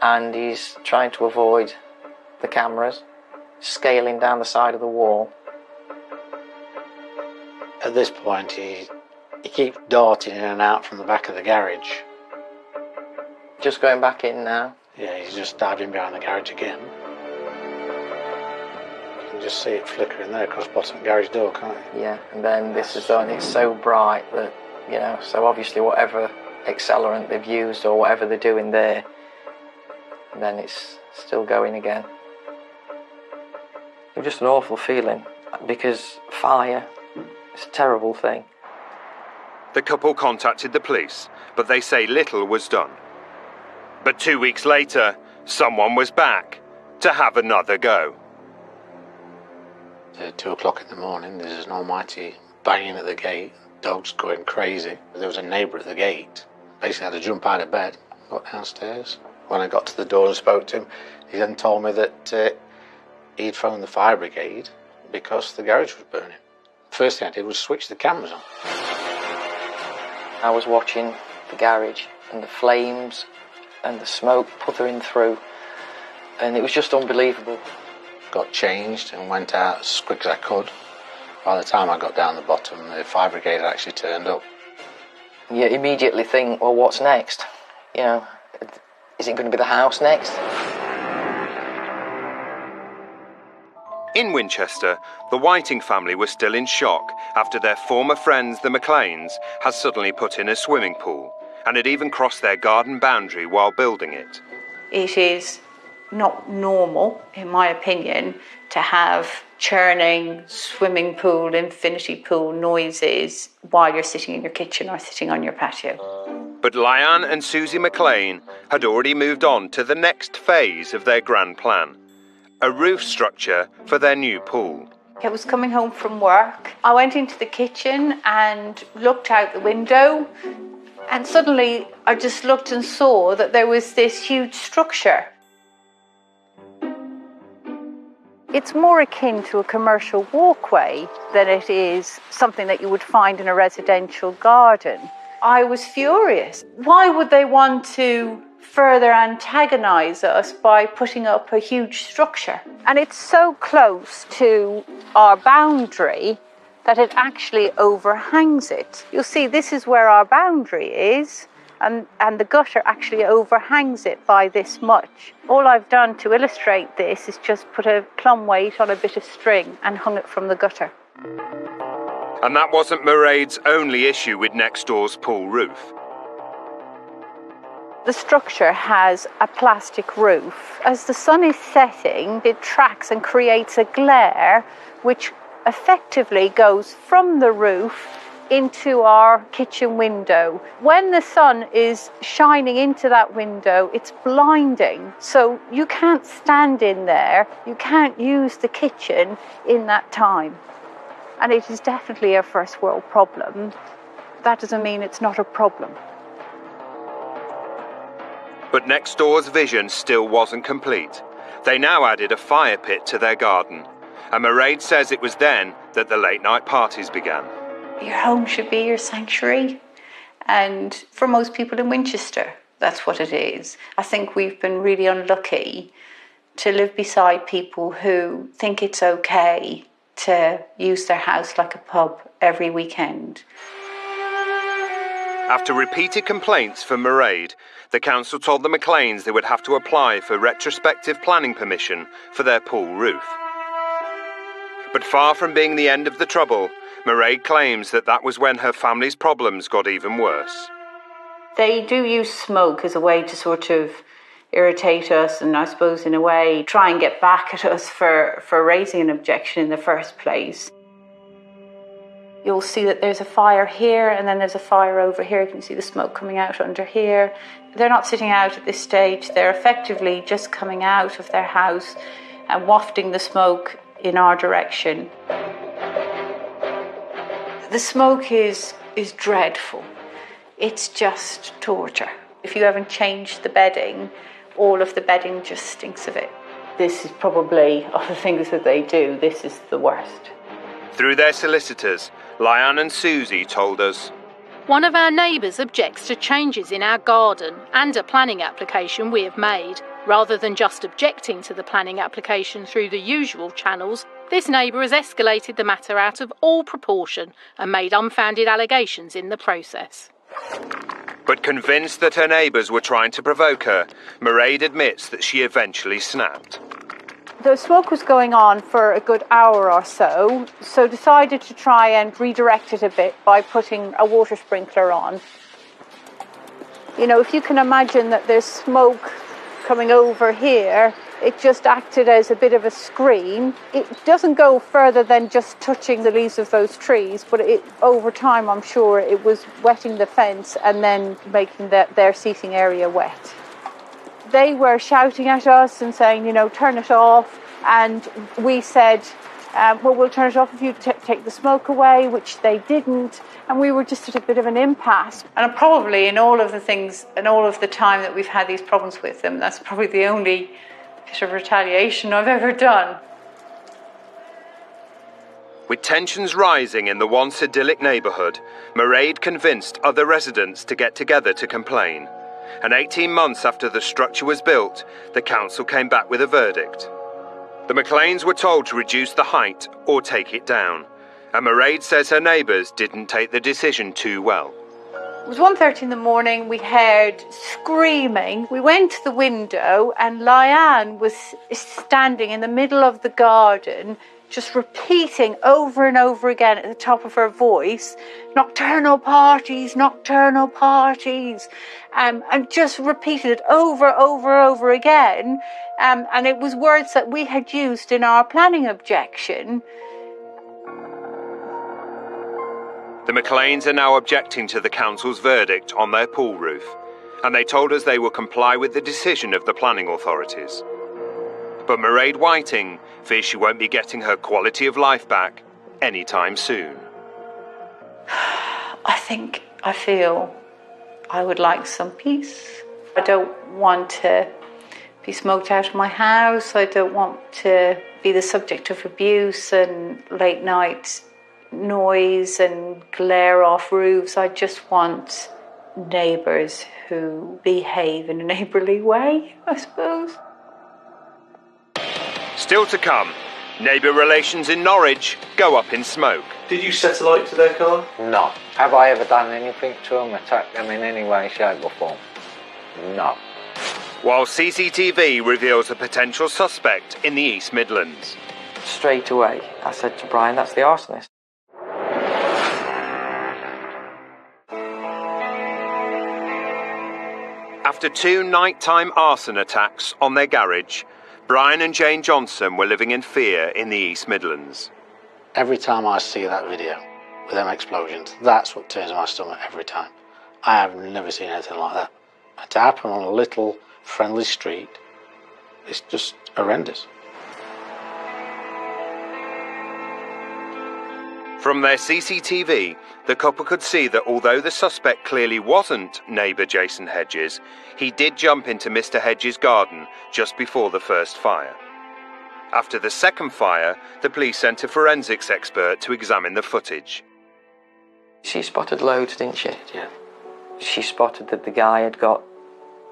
[SPEAKER 16] and he's trying to avoid the cameras, scaling down the side of the wall.
[SPEAKER 3] At this point, he keeps darting in and out from the back of the garage.
[SPEAKER 16] Just going back in now.
[SPEAKER 3] Yeah, he's just diving behind the garage again. You can just see it flickering there across the bottom garage door, can't you?
[SPEAKER 16] Yeah, and then this is done. It's so bright that, you know, so obviously whatever accelerant they've used or whatever they're doing there, then it's still going again. It was just an awful feeling, because fire is a terrible thing.
[SPEAKER 1] The couple contacted the police, but they say little was done. But 2 weeks later, someone was back to have another go.
[SPEAKER 3] At 2 o'clock in the morning, there's an almighty banging at the gate, dogs going crazy. There was a neighbour at the gate. Basically had to jump out of bed, got downstairs. When I got to the door and spoke to him, he then told me that he'd phoned the fire brigade because the garage was burning. First thing I did was switch the cameras on.
[SPEAKER 16] I was watching the garage and the flames and the smoke puthering through, and it was just unbelievable.
[SPEAKER 3] Got changed and went out as quick as I could. By the time I got down the bottom, the fire brigade had actually turned up.
[SPEAKER 16] You immediately think, well, what's next? You know, is it going to be the house next?
[SPEAKER 1] In Winchester, the Whiting family were still in shock after their former friends, the McLeans, had suddenly put in a swimming pool and had even crossed their garden boundary while building it.
[SPEAKER 15] It is not normal, in my opinion, to have churning swimming pool, infinity pool noises while you're sitting in your kitchen or sitting on your patio.
[SPEAKER 1] But Lyanne and Susie McLean had already moved on to the next phase of their grand plan, a roof structure for their new pool.
[SPEAKER 15] I was coming home from work. I went into the kitchen and looked out the window, and suddenly I just looked and saw that there was this huge structure. It's more akin to a commercial walkway than it is something that you would find in a residential garden. I was furious. Why would they want to further antagonise us by putting up a huge structure? And it's so close to our boundary that it actually overhangs it. You'll see this is where our boundary is, and the gutter actually overhangs it by this much. All I've done to illustrate this is just put a plumb weight on a bit of string and hung it from the gutter.
[SPEAKER 1] And that wasn't Mairead's only issue with next door's pool roof.
[SPEAKER 15] The structure has a plastic roof. As the sun is setting, it tracks and creates a glare which effectively goes from the roof into our kitchen window. When the sun is shining into that window, it's blinding. So you can't stand in there. You can't use the kitchen in that time. And it is definitely a first world problem. That doesn't mean it's not a problem.
[SPEAKER 1] But next door's vision still wasn't complete. They now added a fire pit to their garden, and Mairead says it was then that the late-night parties began.
[SPEAKER 15] Your home should be your sanctuary, and for most people in Winchester, that's what it is. I think we've been really unlucky to live beside people who think it's okay to use their house like a pub every weekend.
[SPEAKER 1] After repeated complaints from Mairead, the council told the McLeans they would have to apply for retrospective planning permission for their pool roof. But far from being the end of the trouble, Mairead claims that was when her family's problems got even worse.
[SPEAKER 15] They do use smoke as a way to sort of irritate us and I suppose in a way try and get back at us for raising an objection in the first place. You'll see that there's a fire here and then there's a fire over here. You can see the smoke coming out under here. They're not sitting out at this stage. They're effectively just coming out of their house and wafting the smoke in our direction. The smoke is dreadful. It's just torture. If you haven't changed the bedding, all of the bedding just stinks of it. This is probably, of the things that they do, this is the worst.
[SPEAKER 1] Through their solicitors, Lyanne and Susie told us,
[SPEAKER 22] one of our neighbours objects to changes in our garden and a planning application we have made. Rather than just objecting to the planning application through the usual channels, this neighbour has escalated the matter out of all proportion and made unfounded allegations in the process.
[SPEAKER 1] But convinced that her neighbours were trying to provoke her, Mairead admits that she eventually snapped.
[SPEAKER 15] The smoke was going on for a good hour or so decided to try and redirect it a bit by putting a water sprinkler on. You know, if you can imagine that there's smoke coming over here, it just acted as a bit of a screen. It doesn't go further than just touching the leaves of those trees, but over time, I'm sure it was wetting the fence and then making their seating area wet. They were shouting at us and saying, you know, turn it off. And we said, well, we'll turn it off if you take the smoke away, which they didn't. And we were just at a bit of an impasse. And probably in all of the things and all of the time that we've had these problems with them, that's probably the only bit of retaliation I've ever done.
[SPEAKER 1] With tensions rising in the once idyllic neighbourhood, Mairead convinced other residents to get together to complain. And 18 months after the structure was built, the council came back with a verdict. The McLeans were told to reduce the height or take it down, and Mairead says her neighbours didn't take the decision too well.
[SPEAKER 15] It was 1:30 in the morning, we heard screaming. We went to the window and Lyanne was standing in the middle of the garden, just repeating over and over again at the top of her voice, nocturnal parties, and just repeated it over again. And it was words that we had used in our planning objection.
[SPEAKER 1] The McLeans are now objecting to the council's verdict on their pool roof, and they told us they will comply with the decision of the planning authorities. But Mairead Whiting fears she won't be getting her quality of life back anytime soon.
[SPEAKER 15] I feel I would like some peace. I don't want to be smoked out of my house. I don't want to be the subject of abuse and late night noise and glare off roofs. I just want neighbours who behave in a neighbourly way, I suppose.
[SPEAKER 1] Still to come, neighbour relations in Norwich go up in smoke.
[SPEAKER 5] Did you set alight to their car?
[SPEAKER 17] No. Have I ever done anything to them, attacked them in any way, shape or form? No.
[SPEAKER 1] While CCTV reveals a potential suspect in the East Midlands.
[SPEAKER 16] Straight away, I said to Brian, that's the arsonist.
[SPEAKER 1] After 2 nighttime arson attacks on their garage, Brian and Jane Johnson were living in fear in the East Midlands.
[SPEAKER 3] Every time I see that video, with them explosions. That's what turns my stomach every time. I have never seen anything like that. And to happen on a little friendly street, it's just horrendous.
[SPEAKER 1] From their CCTV, the couple could see that although the suspect clearly wasn't neighbour Jason Hedges, he did jump into Mr. Hedges' garden just before the first fire. After the second fire, the police sent a forensics expert to examine the footage.
[SPEAKER 16] She spotted loads, didn't she?
[SPEAKER 3] Yeah.
[SPEAKER 16] She spotted that the guy had got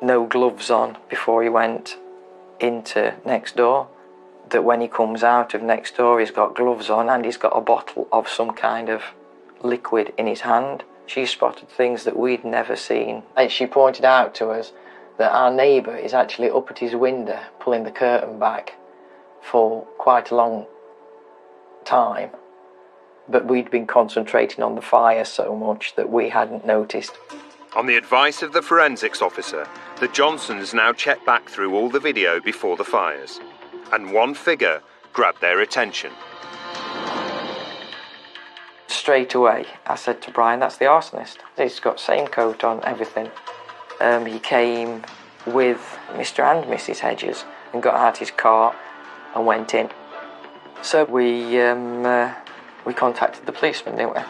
[SPEAKER 16] no gloves on before he went into next door. That when he comes out of next door, he's got gloves on and he's got a bottle of some kind of liquid in his hand. She spotted things that we'd never seen. And she pointed out to us that our neighbour is actually up at his window pulling the curtain back for quite a long time. But we'd been concentrating on the fire so much that we hadn't noticed.
[SPEAKER 1] On the advice of the forensics officer, the Johnsons now checked back through all the video before the fires. And one figure grabbed their attention.
[SPEAKER 16] Straight away, I said to Brian, that's the arsonist. He's got same coat on, everything. He came with Mr. and Mrs. Hedges and got out his car and went in. So we contacted the policeman, didn't we?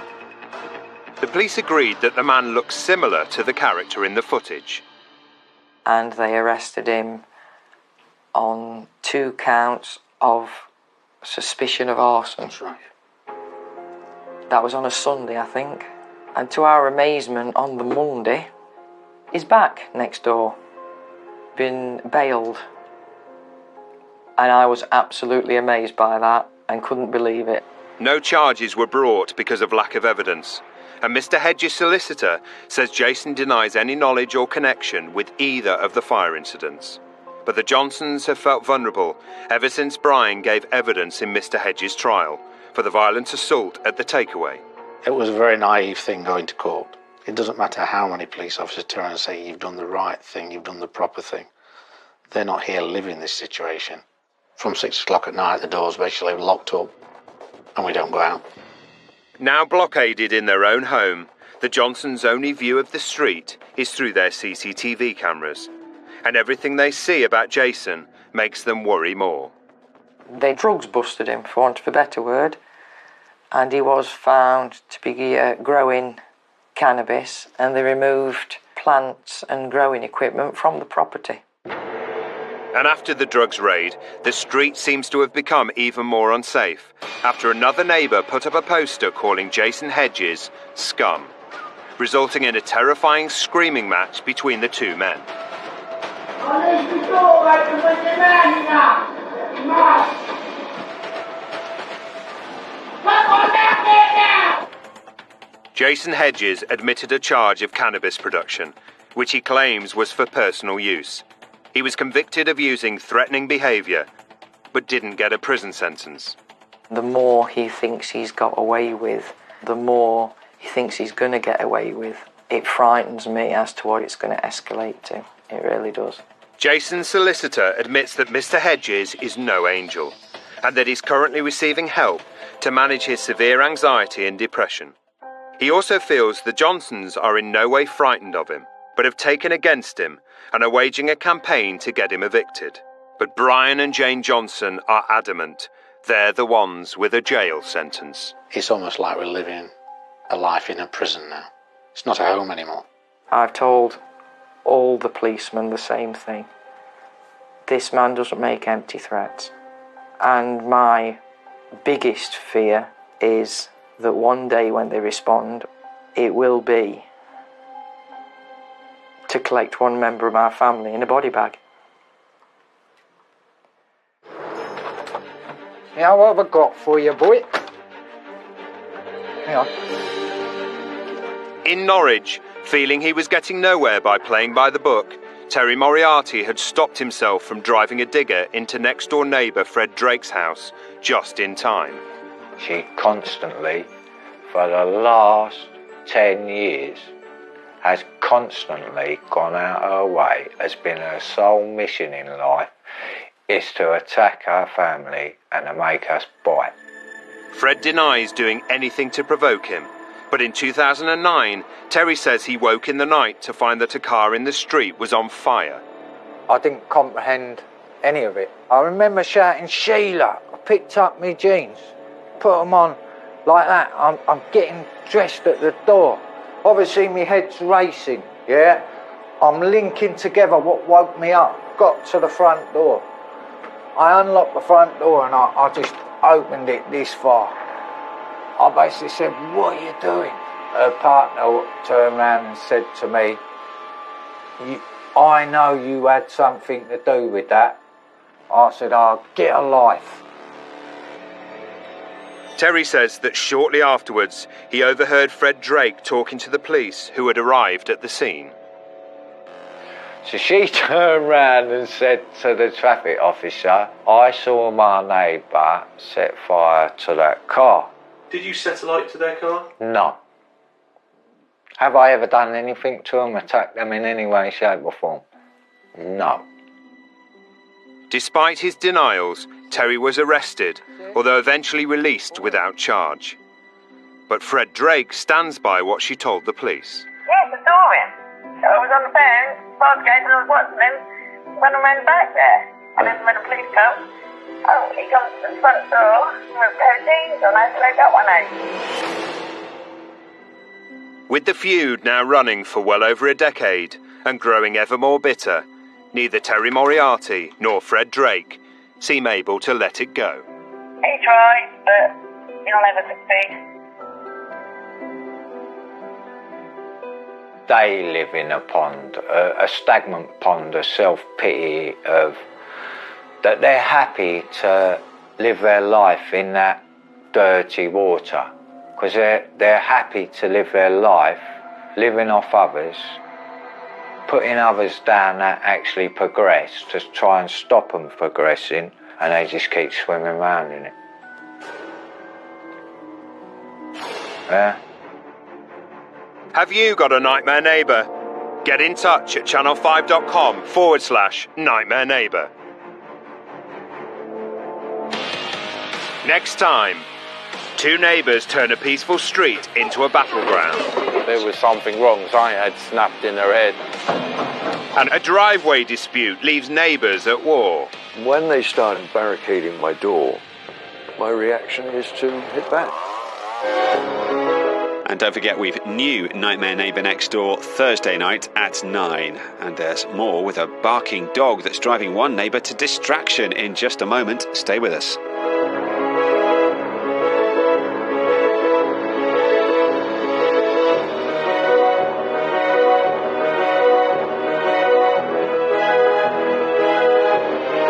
[SPEAKER 1] The police agreed that the man looked similar to the character in the footage.
[SPEAKER 16] And they arrested him on 2 counts of suspicion of arson.
[SPEAKER 3] That's right.
[SPEAKER 16] That was on a Sunday, I think. And to our amazement, on the Monday, he's back next door. Been bailed. And I was absolutely amazed by that and couldn't believe it.
[SPEAKER 1] No charges were brought because of lack of evidence. And Mr. Hedges' solicitor says Jason denies any knowledge or connection with either of the fire incidents. But the Johnsons have felt vulnerable ever since Brian gave evidence in Mr. Hedges' trial for the violent assault at the takeaway.
[SPEAKER 3] It was a very naive thing going to court. It doesn't matter how many police officers turn and say you've done the right thing, you've done the proper thing. They're not here living this situation. From 6 o'clock at night, the door's basically locked up and we don't go out.
[SPEAKER 1] Now blockaded in their own home, the Johnsons' only view of the street is through their CCTV cameras. And everything they see about Jason makes them worry more.
[SPEAKER 16] They drugs busted him, for want of a better word, and he was found to be growing cannabis, and they removed plants and growing equipment from the property.
[SPEAKER 1] And after the drugs raid, the street seems to have become even more unsafe after another neighbour put up a poster calling Jason Hedges scum, resulting in a terrifying screaming match between the two men. Jason Hedges admitted a charge of cannabis production, which he claims was for personal use. He was convicted of using threatening behaviour, but didn't get a prison sentence.
[SPEAKER 16] The more he thinks he's got away with, the more he thinks he's going to get away with. It frightens me as to what it's going to escalate to. It really does.
[SPEAKER 1] Jason's solicitor admits that Mr. Hedges is no angel, and that he's currently receiving help to manage his severe anxiety and depression. He also feels the Johnsons are in no way frightened of him, but have taken against him and are waging a campaign to get him evicted. But Brian and Jane Johnson are adamant they're the ones with a jail sentence.
[SPEAKER 3] It's almost like we're living a life in a prison now. It's not a home anymore.
[SPEAKER 16] I've told all the policemen the same thing. This man doesn't make empty threats. And my biggest fear is that one day when they respond, it will be to collect one member of our family in a body bag.
[SPEAKER 8] Yeah, what have I got for you, boy? Hang on.
[SPEAKER 1] In Norwich, feeling he was getting nowhere by playing by the book, Terry Moriarty had stopped himself from driving a digger into next-door neighbour Fred Drake's house just in time.
[SPEAKER 17] She constantly, for the last 10 years, has constantly gone out her way, has been her sole mission in life, is to attack our family and to make us bite.
[SPEAKER 1] Fred denies doing anything to provoke him But in 2009, Terry says he woke in the night to find that a car in the street was on fire.
[SPEAKER 17] I didn't comprehend any of it. I remember shouting, "Sheila!" I picked up my jeans, put them on like that. I'm getting dressed at the door. Obviously, my head's racing, yeah? I'm linking together what woke me up. Got to the front door. I unlocked the front door and I just opened it this far. I basically said, "What are you doing?" Her partner turned around and said to me, "I know you had something to do with that." I said, "Oh, get a life."
[SPEAKER 1] Terry says that shortly afterwards, he overheard Fred Drake talking to the police who had arrived at the scene.
[SPEAKER 17] So she turned round and said to the traffic officer, "I saw my neighbour set fire to that car."
[SPEAKER 20] Did you set alight to their car?
[SPEAKER 17] No. Have I ever done anything to them, attacked them in any way, shape or form? No.
[SPEAKER 1] Despite his denials, Terry was arrested, although eventually released without charge. But Fred Drake stands by what she told the police.
[SPEAKER 18] Yes, I saw him. So I was on the phone, Fosgate, and I was watching him when I went back there. And then when the police come, he comes to the front door with a pair of jeans on. I said, "I got one out."
[SPEAKER 1] With the feud now running for well over a decade and growing ever more bitter, neither Terry Moriarty nor Fred Drake seem able to let it go.
[SPEAKER 18] He tried, but he'll never succeed.
[SPEAKER 17] They live in a pond, a stagnant pond, a self-pity of that they're happy to live their life in that dirty water because they're happy to live their life living off others, putting others down that actually progress to try and stop them progressing, and they just keep swimming around in it. Yeah.
[SPEAKER 1] Have you got a nightmare neighbour? Get in touch at channel5.com/nightmare neighbour. Next time, two neighbours turn a peaceful street into a battleground.
[SPEAKER 3] There was something wrong, something had snapped in their head.
[SPEAKER 1] And a driveway dispute leaves neighbours at war.
[SPEAKER 6] When they started barricading my door, my reaction is to hit back.
[SPEAKER 12] And don't forget, we've new Nightmare Neighbour next door Thursday night at 9. And there's more with a barking dog that's driving one neighbour to distraction in just a moment. Stay with us.